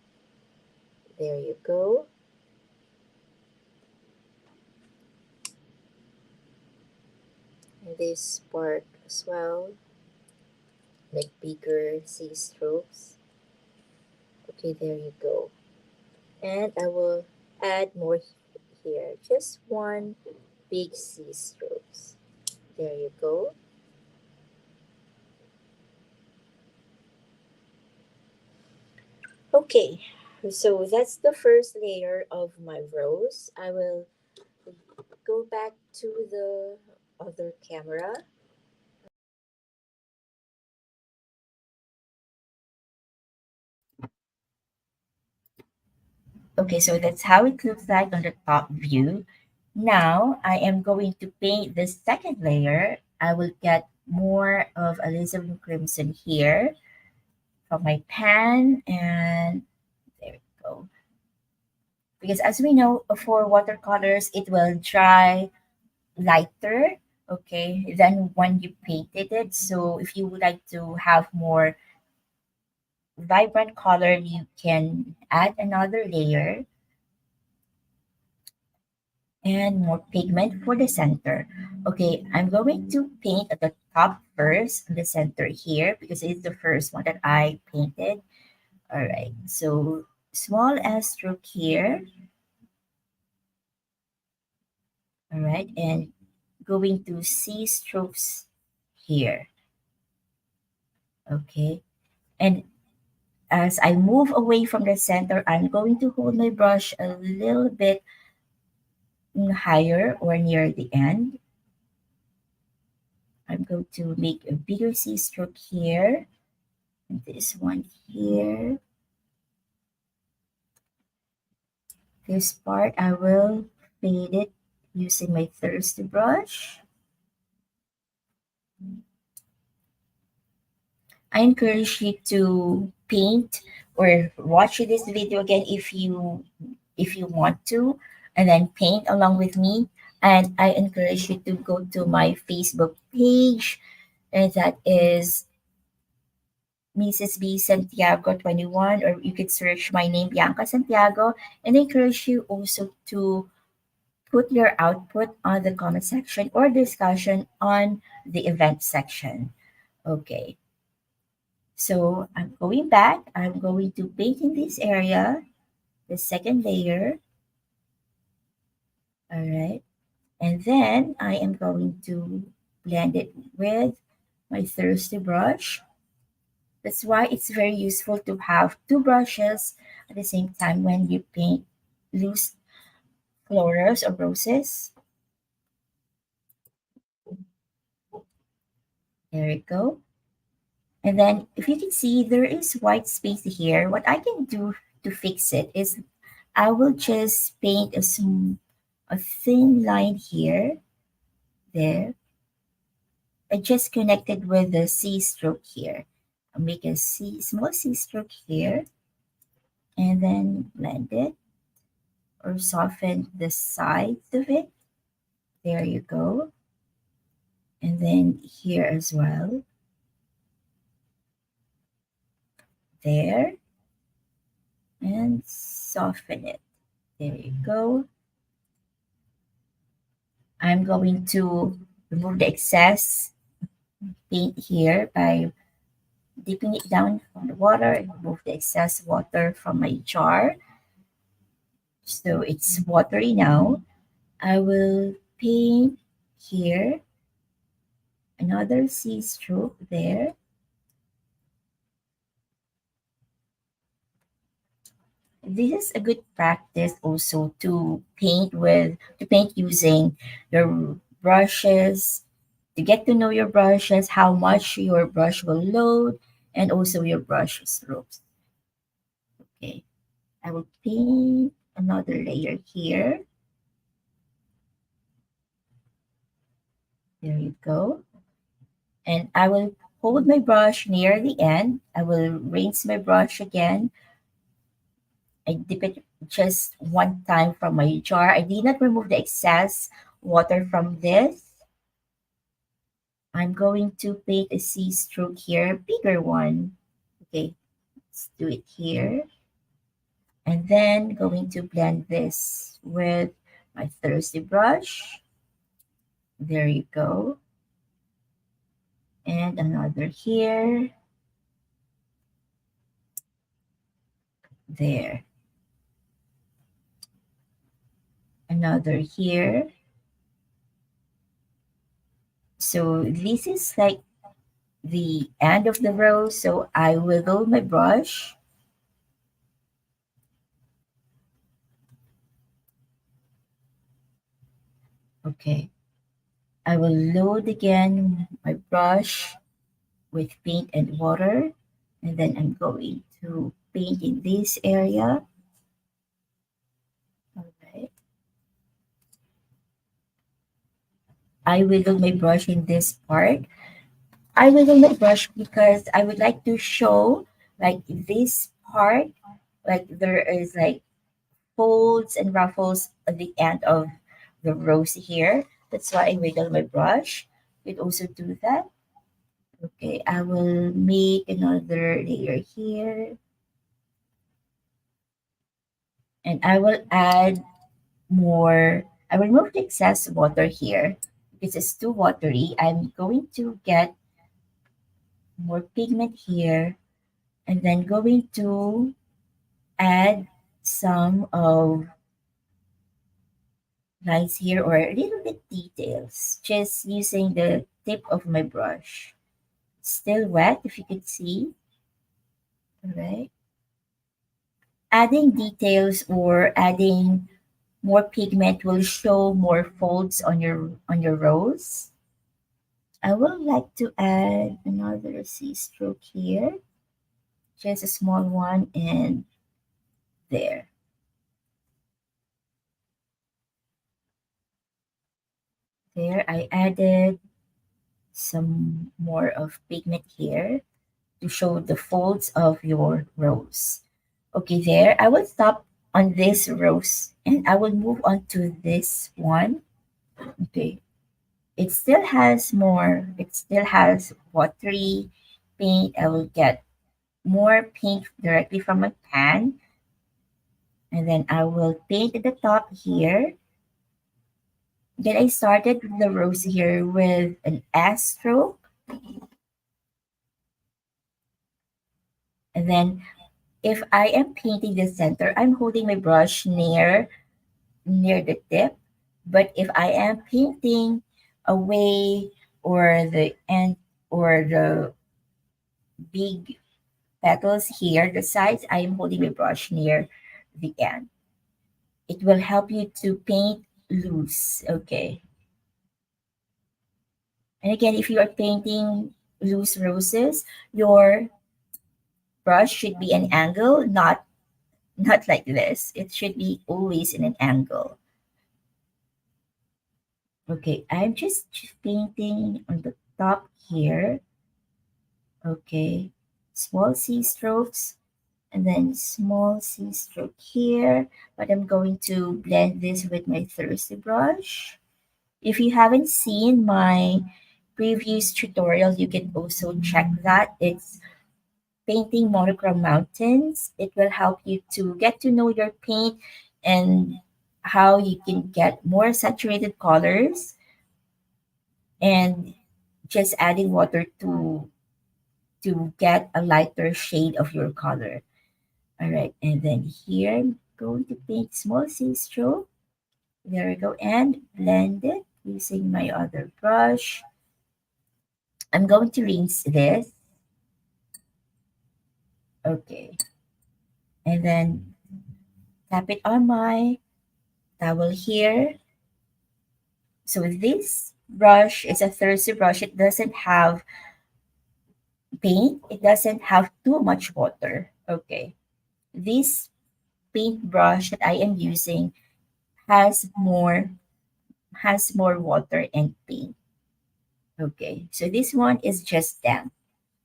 Speaker 1: There you go. And this part as well. make bigger C strokes. Okay, there you go. And I will add more here. Just one big C strokes. There you go. Okay, so that's the first layer of my rose. I will go back to the other camera. Okay, so that's how it looks like on the top view. Now I am going to paint the second layer. I will get more of alizarin crimson here from my pan, and there we go. Because as we know, for watercolors, it will dry lighter, okay, than when you painted it. So if you would like to have more vibrant color, you can add another layer and more pigment for the center. Okay, I'm going to paint at the top first, the center here, because it's the first one that I painted. All right, so small S stroke here. All right, and going to C strokes here. Okay, and as I move away from the center, I'm going to hold my brush a little bit higher or near the end. I'm going to make a bigger C stroke here. And this one here. This part I will fade it using my thirsty brush. I encourage you to paint or watch this video again if you want to, and then paint along with me. And I encourage you to go to my Facebook page, and that is Mrs. B Santiago 21, or you could search my name, Bianca Santiago. And I encourage you also to put your output on the comment section or discussion on the event section. Okay, so I'm going back. I'm going to paint in this area, the second layer. All right. And then I am going to blend it with my thirsty brush. That's why it's very useful to have two brushes at the same time when you paint loose florals or roses. There we go. And then if you can see, there is white space here. What I can do to fix it is I will just paint a thin line here, there. I just connected with the C stroke here. I'll make a small C stroke here and then blend it or soften the sides of it. There you go. And then here as well. There. And soften it. There you go. I'm going to remove the excess paint here by dipping it down from the water and remove the excess water from my jar. So it's watery now. I will paint here another C stroke there. This is a good practice also to paint using your brushes, to get to know your brushes, how much your brush will load, and also your brush strokes. Okay, I will paint another layer here. There you go. And I will hold my brush near the end. I will rinse my brush again. I dip it just one time from my jar. I did not remove the excess water from this. I'm going to paint a C stroke here, bigger one. Okay, let's do it here. And then going to blend this with my thirsty brush. There you go. And another here. There. Another here. So this is like the end of the row. So I wiggle my brush. Okay. I will load again my brush with paint and water. And then I'm going to paint in this area. All right. I wiggle my brush in this part. I wiggle my brush because I would like to show like this part, like there is like folds and ruffles at the end of the rose here. That's why I wiggle my brush. You also do that. Okay, I will make another layer here and I will add more. I will remove the excess water here because it's too watery. I'm going to get more pigment here and then going to add some of lines here or a little bit details just using the tip of my brush. Still wet if you could see. All right. Adding details or adding more pigment will show more folds on your rose. I would like to add another C stroke here, just a small one, and there. There, I added some more of pigment here to show the folds of your rose. Okay, there. I will stop on this rose and I will move on to this one. Okay. It still has watery paint. I will get more paint directly from my pan. And then I will paint at the top here. Then I started the rose here with an S stroke. And then if I am painting the center, I'm holding my brush near the tip. But if I am painting away or the end or the big petals here, the sides, I am holding my brush near the end. It will help you to paint loose. Okay. And again, if you are painting loose roses, your brush should be an angle, not like this. It should be always in an angle. Okay, I'm just painting on the top here. Okay, small C strokes and then small C stroke here. But I'm going to blend this with my thirsty brush. If you haven't seen my previous tutorial, you can also check that. It's painting monochrome mountains. It will help you to get to know your paint and how you can get more saturated colors and just adding water to get a lighter shade of your color. All right, and then here I'm going to paint small C stroke. There we go, and blend it using my other brush. I'm going to rinse this. Okay, and then tap it on my towel here. So this brush is a thirsty brush. It doesn't have paint. It doesn't have too much water. Okay. This paintbrush that I am using has more has more water and paint. Okay. So this one is just damp.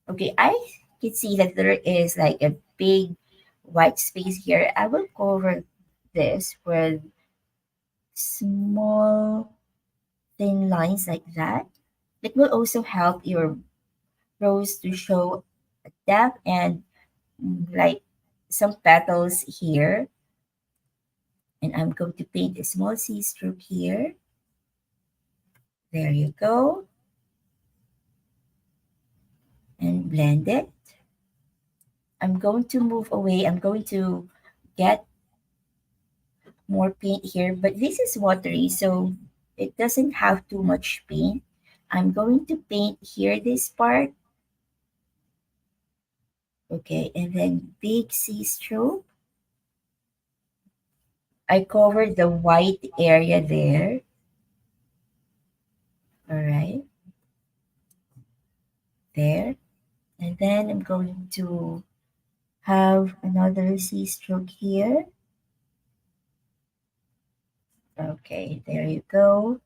Speaker 1: Okay. I can see that there is like a big white space here. I will cover this with small thin lines like that. It will also help your rose to show depth and like some petals here. And I'm going to paint a small C stroke here. There you go. And blend it. I'm going to move away. I'm going to get more paint here, but this is watery, so it doesn't have too much paint. I'm going to paint here this part. Okay, and then big C stroke. I covered the white area there. All right, there. And then I'm going to have another C stroke here. Okay, there you go.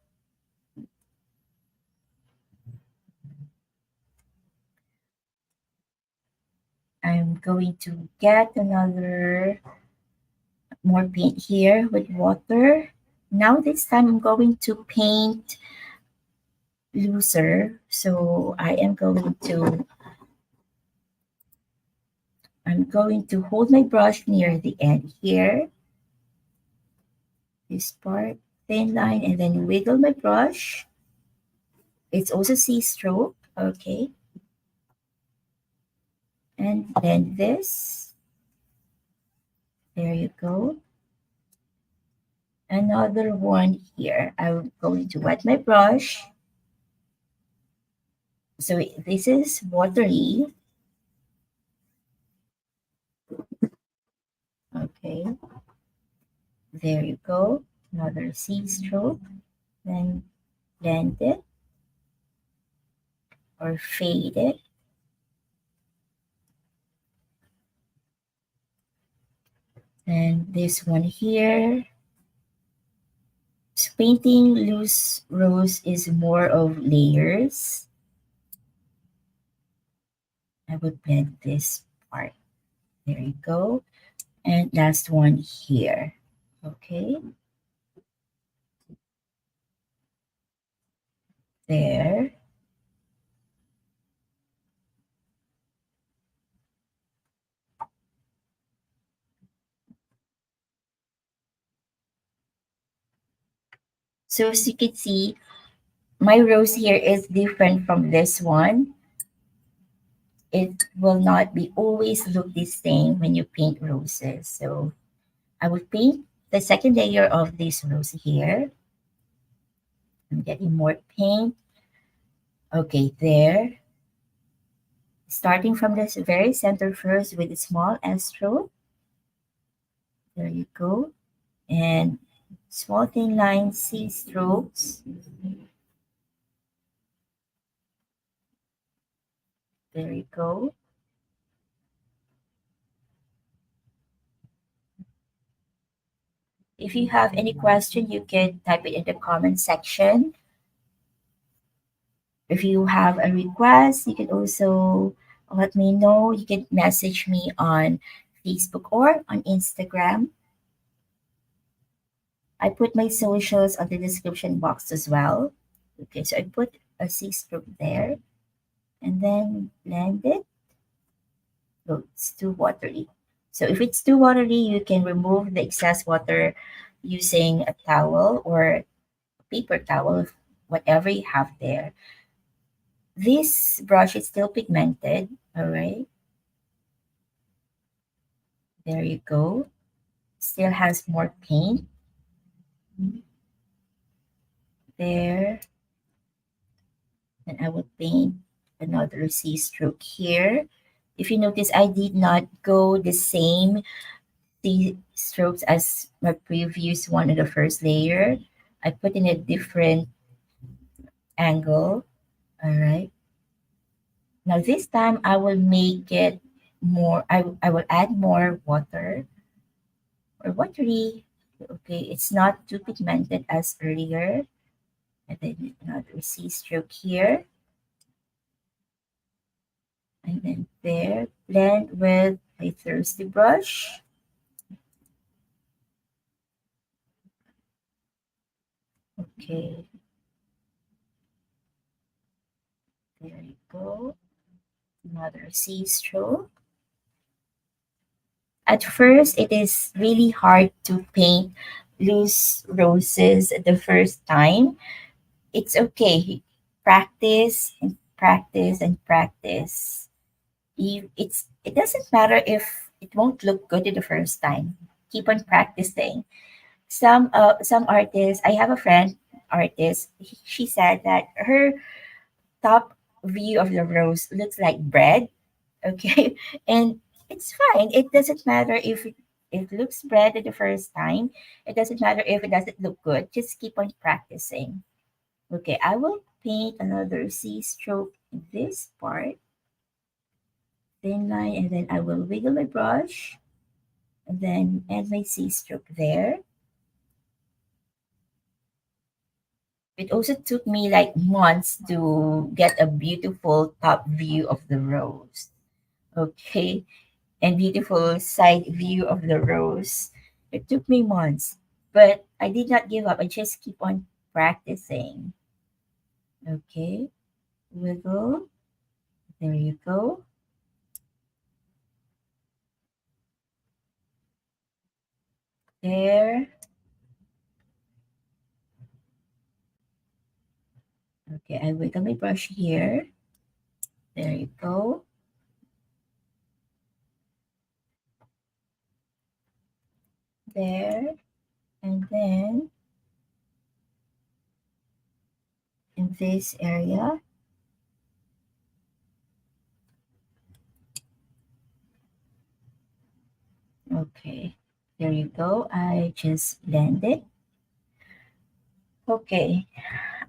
Speaker 1: I'm going to get another more paint here with water. Now this time I'm going to paint looser. So I'm going to hold my brush near the end here, this part, thin line, and then wiggle my brush. It's also C stroke, okay. And then this, there you go. Another one here. I'm going to wet my brush. So this is watery, okay. There you go. Another C stroke. Then blend it or fade it. And this one here. So painting loose rose is more of layers. I would blend this part. There you go. And last one here. Okay. There. So as you can see, my rose here is different from this one. It will not be always look the same when you paint roses. So I will paint the second layer of this rose here. I'm getting more paint. Okay, there. Starting from this very center first with a small S stroke. There you go. And small thin line C strokes. There you go. If you have any question, you can type it in the comment section. If you have a request, you can also let me know. You can message me on Facebook or on Instagram. I put my socials on the description box as well. Okay, so I put a C stroke there and then blend it. Oh, it's too watery. So if it's too watery, you can remove the excess water using a towel or paper towel, whatever you have there. This brush is still pigmented, all right? There you go. Still has more paint there. And I will paint another C stroke here. If you notice, I did not go the same C strokes as my previous one in the first layer. I put in a different angle. All right. Now this time I will make it more, I will add more water or watery. Okay, it's not too pigmented as earlier. And then another C stroke here. And then there, blend with a thirsty brush. Okay, there you go. Another C stroke. At first, it is really hard to paint loose roses the first time. It's okay. Practice and practice and practice. It doesn't matter if it won't look good the first time. keep on practicing. Some artists, I have a friend artist, she said that her top view of the rose looks like bread. Okay. And it's fine. It doesn't matter if it looks bread at the first time. It doesn't matter if it doesn't look good. Just keep on practicing. Okay, I will paint another C stroke in this part, thin line, and then I will wiggle my brush and then add my C stroke there. It also took me like months to get a beautiful top view of the rose. Okay, and beautiful side view of the rose. It took me months, but I did not give up. I just keep on practicing. Okay, wiggle. There you go. There. Okay, I wiggle my brush here. There you go. There. And then in this area. Okay. There you go. I just blend it. Okay.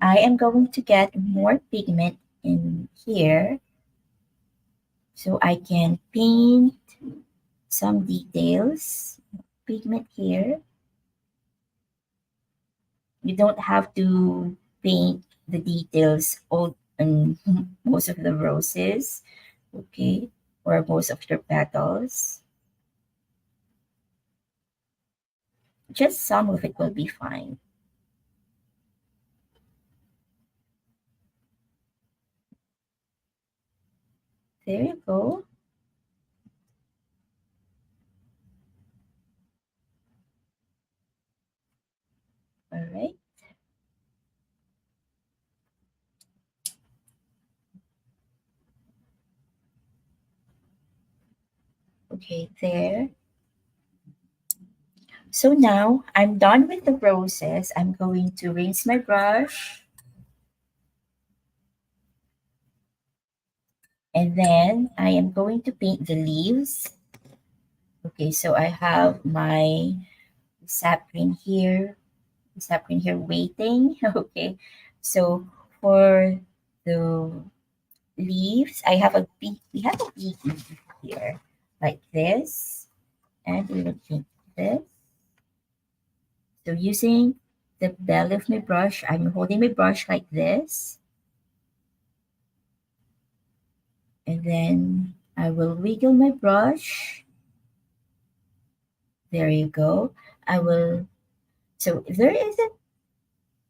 Speaker 1: I am going to get more pigment in here so I can paint some details. Pigment here. You don't have to paint the details all on most of the roses, okay, or most of your petals. Just some of it will be fine. There you go. All right. Okay, there. So now I'm done with the roses. I'm going to rinse my brush and then I am going to paint the leaves. Okay, so I have my sap green here waiting. Okay, so for the leaves, we have a big leaf here, like this, and we will paint this. So using the belly of my brush, I'm holding my brush like this, and then I will wiggle my brush. There you go. I will, so if there isn't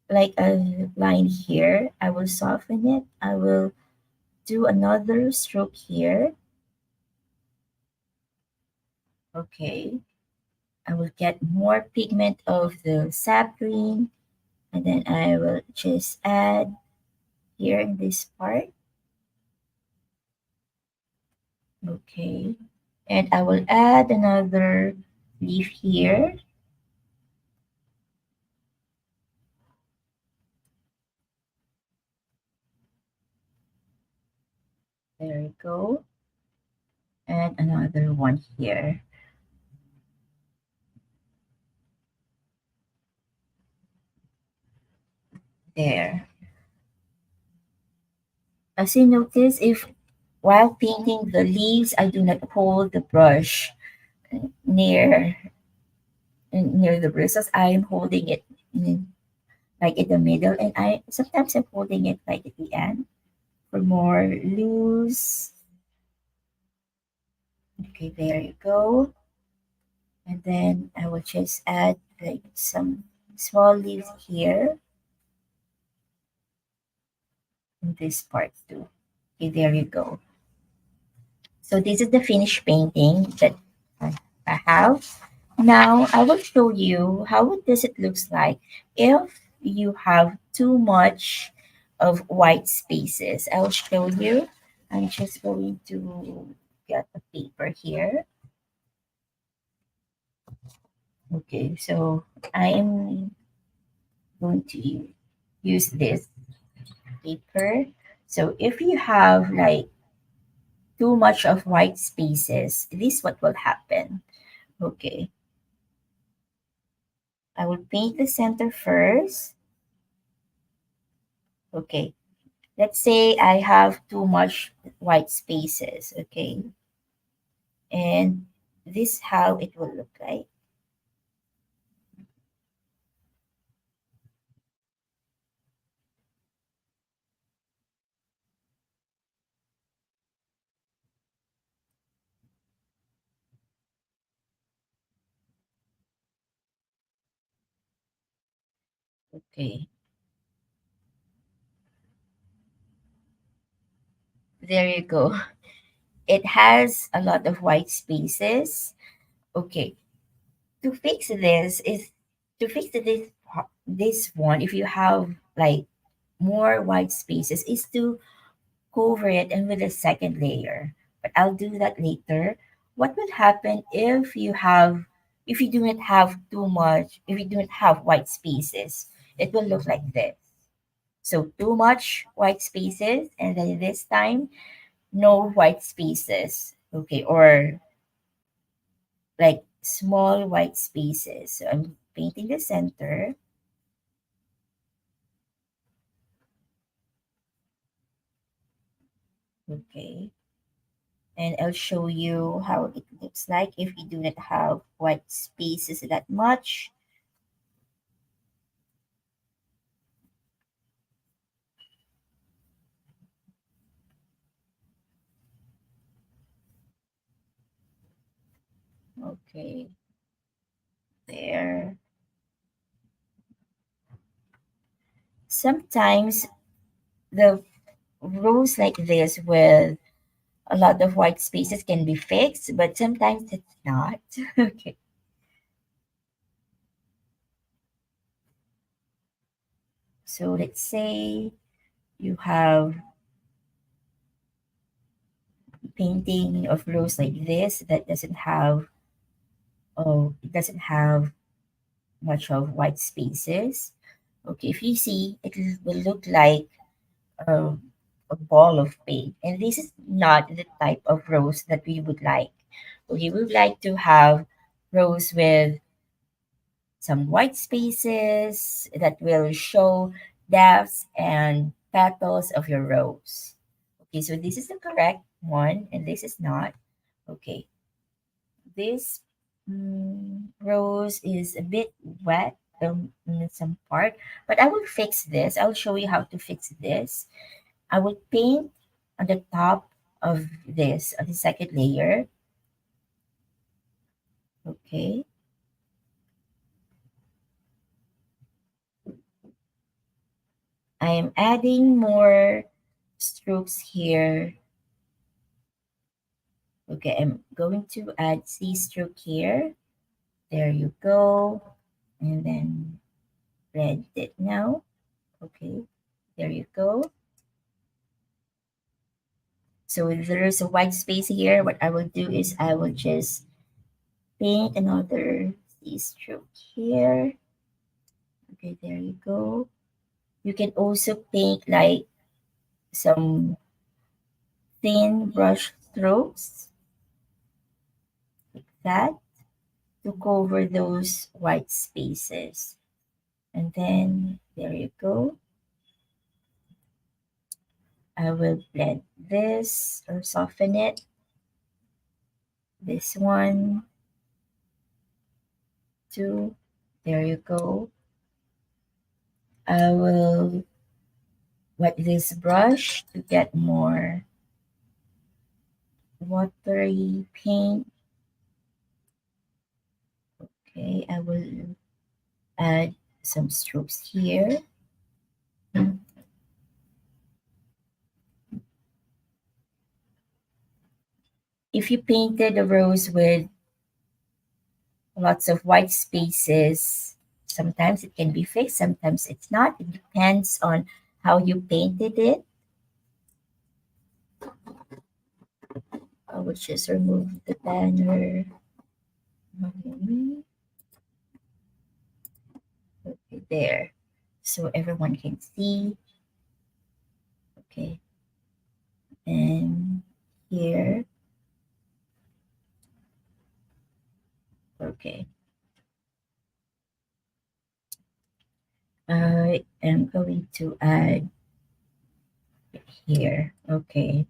Speaker 1: like a line here, I will soften it. I will do another stroke here. Okay. I will get more pigment of the sap green, and then I will just add here in this part. Okay. And I will add another leaf here. There you go. And another one here. There. As you notice, if while painting the leaves, I do not hold the brush near near the bristles. I'm holding it in, like in the middle, and I sometimes I'm holding it like at the end for more loose. Okay, there you go. And then I will just add like some small leaves here in this part too. Okay, there you go. So this is the finished painting that I have. Now I will show you how does it looks like if you have too much of white spaces. I'll show you. I'm just going to get the paper here. Okay, so I am going to use this paper. So if you have like too much of white spaces, this what will happen. Okay, I will paint the center first. Okay, let's say I have too much white spaces. Okay, and this how it will look like. Okay, there you go. It has a lot of white spaces. Okay, to fix this is to fix this one. If you have like more white spaces, is to cover it and with a second layer. But I'll do that later. What would happen if you do not have too much, if you do not have white spaces? It will look like this. So too much white spaces, and then this time no white spaces. Okay, or like small white spaces. So I'm painting the center. Okay. And I'll show you how it looks like if you do not have white spaces that much. Okay, there. Sometimes the rows like this with a lot of white spaces can be fixed, but sometimes it's not. Okay, so let's say you have painting of rows like this that it doesn't have much of white spaces. Okay, if you see, it will look like a, a ball of paint. And this is not the type of rose that we would like. Okay, we would like to have rose with some white spaces that will show depths and petals of your rose. Okay, so this is the correct one, and this is not. Okay, this rose is a bit wet in some part, but I will fix this. I'll show you how to fix this. I will paint on the top of this, on the second layer. Okay. I am adding more strokes here. Okay, I'm going to add C stroke here. There you go. And then blend it now. Okay, there you go. So if there is a white space here, what I will do is I will just paint another C stroke here. Okay, there you go. You can also paint like some thin brush strokes like that to cover those white spaces. And then there you go. I will blend this or soften it. This one, too. There you go. I will wet this brush to get more watery paint. Okay, I will add some strokes here. If you painted a rose with lots of white spaces, sometimes it can be fixed, sometimes it's not. It depends on how you painted it. I will just remove the banner. Mhm. there, so everyone can see. Okay, and here. Okay, I am going to add here. Okay,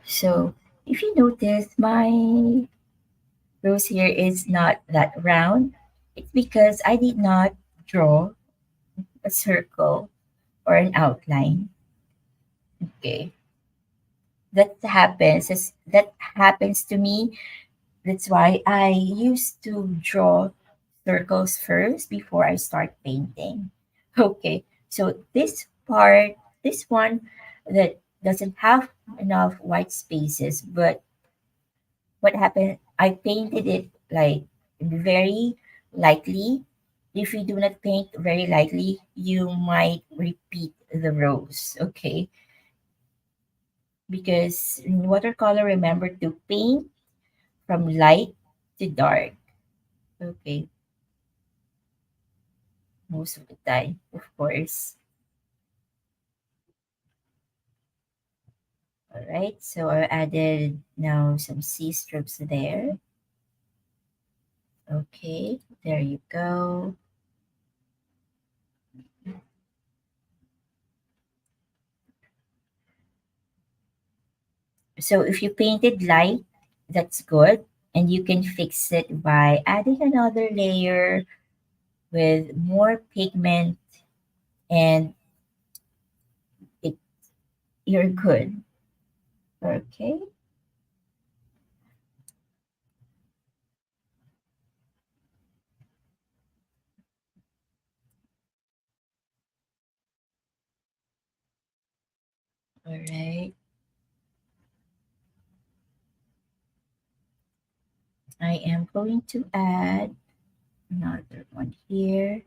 Speaker 1: so if you notice, my rose here is not that round. It's because I did not draw a circle or an outline. Okay, that happens to me. That's why I used to draw circles first before I start painting. Okay, so this one that doesn't have enough white spaces, but what happened, I painted it like very lightly. If you do not paint very lightly, you might repeat the rows, okay? Because in watercolor, remember to paint from light to dark. Okay, most of the time, of course. All right, so I added now some C strokes there. Okay, there you go. So if you painted light, that's good. And you can fix it by adding another layer with more pigment, and it, you're good. Okay, all right. I am going to add another one here.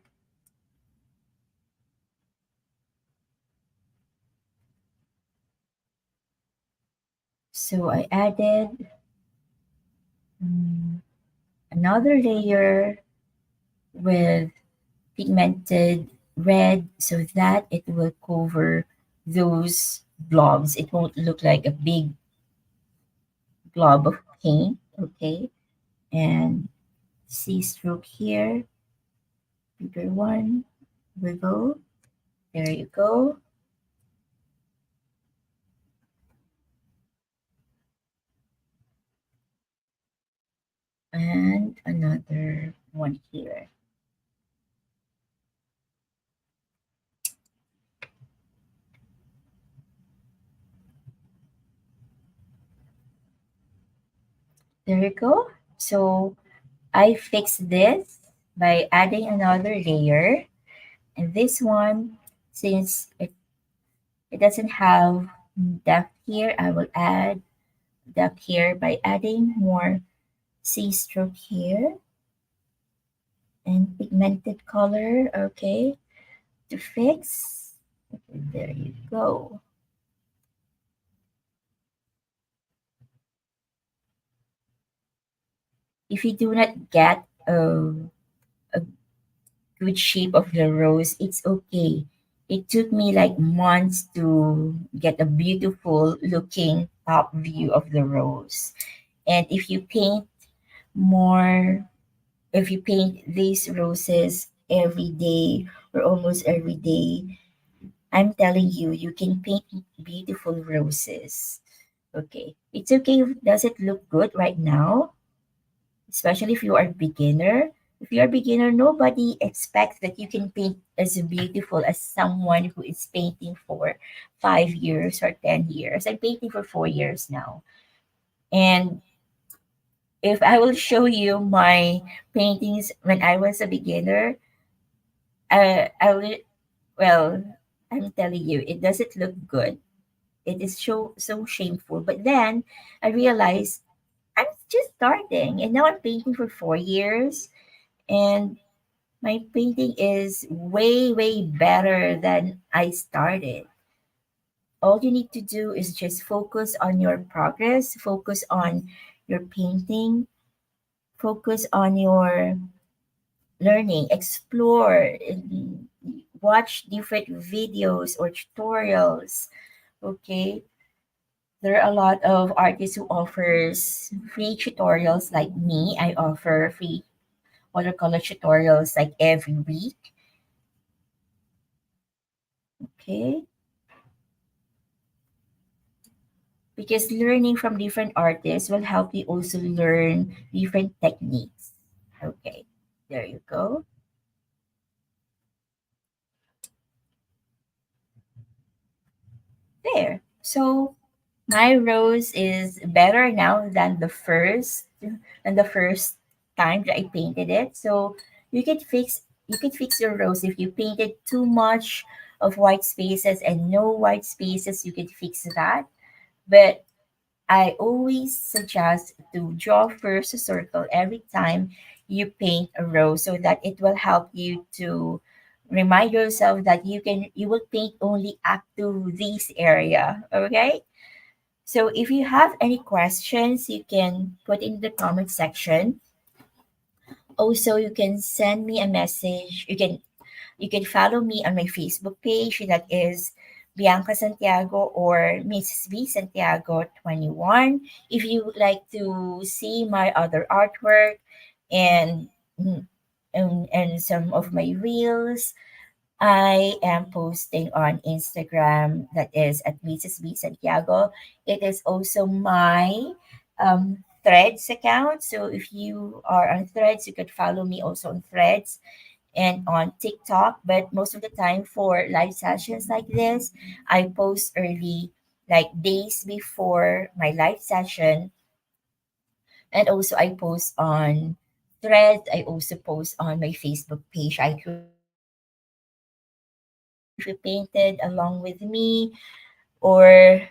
Speaker 1: So I added mm, another layer with pigmented red so that it will cover those blobs. It won't look like a big blob of paint. Okay, and C stroke here, bigger one, wiggle. There you go. And another one here. There you go. So I fixed this by adding another layer. And this one, since it doesn't have depth here, I will add depth here by adding more C stroke here and pigmented color. Okay, to fix. Okay, there you go. If you do not get a good shape of the rose, it's okay. It took me like months to get a beautiful looking top view of the rose. And more, if you paint these roses every day or almost every day, I'm telling you, you can paint beautiful roses. Okay. It's okay if does it look good right now, especially if you are a beginner. If you're a beginner, nobody expects that you can paint as beautiful as someone who is painting for 5 years or 10 years. I'm painting for 4 years now. And if I will show you my paintings when I was a beginner, I will, well, I'm telling you, it doesn't look good. It is so shameful. But then I realized I'm just starting and now I'm painting for 4 years, and my painting is way better than I started. All you need to do is just focus on your progress, focus on your painting, Focus on your learning, explore, and watch different videos or tutorials. Okay, there are a lot of artists who offers free tutorials like me. I offer free watercolor tutorials like every week. Okay, because learning from different artists will help you also learn different techniques. Okay, there you go. There. So my rose is better now than the first time that I painted it. So you can fix you can fix your rose if you painted too much of white spaces and no white spaces, you can fix that. But I always suggest to draw first a circle every time you paint a rose so that it will help you to remind yourself that you will paint only up to this area. Okay? So if you have any questions, you can put in the comment section. Also, you can send me a message. You can follow me on my Facebook page that is Bianca Santiago or Mrs. V Santiago 21. If you would like to see my other artwork and and some of my reels, I am posting on Instagram that is at Mrs. V Santiago. It is also my Threads account. So if you are on Threads, you could follow me also on Threads and on TikTok. But most of the time for live sessions like this, I post early, like days before my live session. And also I post on Threads. I also post on my Facebook page. I created a Facebook page. So if you painted along with me or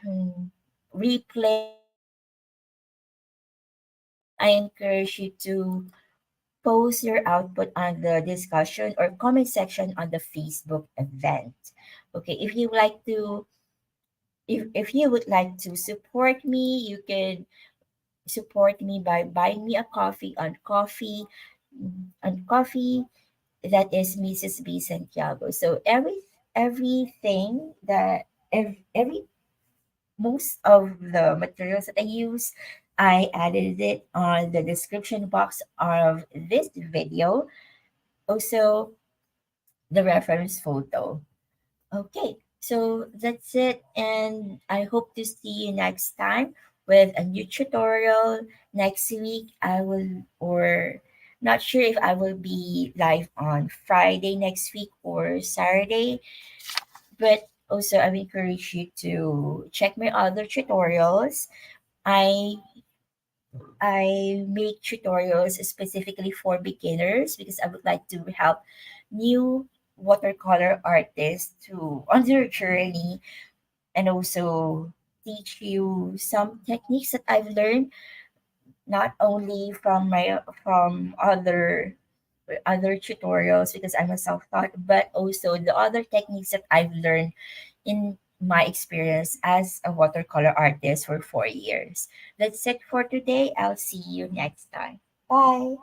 Speaker 1: replay my video, I encourage you to post your output on the discussion or comment section on the Facebook event. Okay, if you would like to support me, you can support me by buying me a coffee on coffee that is Mrs. B Santiago. So everything that every most of the materials that I use, I added it on the description box of this video. Also, the reference photo. Okay, so that's it, and I hope to see you next time with a new tutorial next week. I will, or not sure if I will be live on Friday next week or Saturday, but also I encourage you to check my other tutorials. I I make tutorials specifically for beginners because I would like to help new watercolor artists to on their journey and also teach you some techniques that I've learned not only from other tutorials because I'm a self-taught, but also the other techniques that I've learned in my experience as a watercolor artist for 4 years. That's it for today. I'll see you next time. Bye.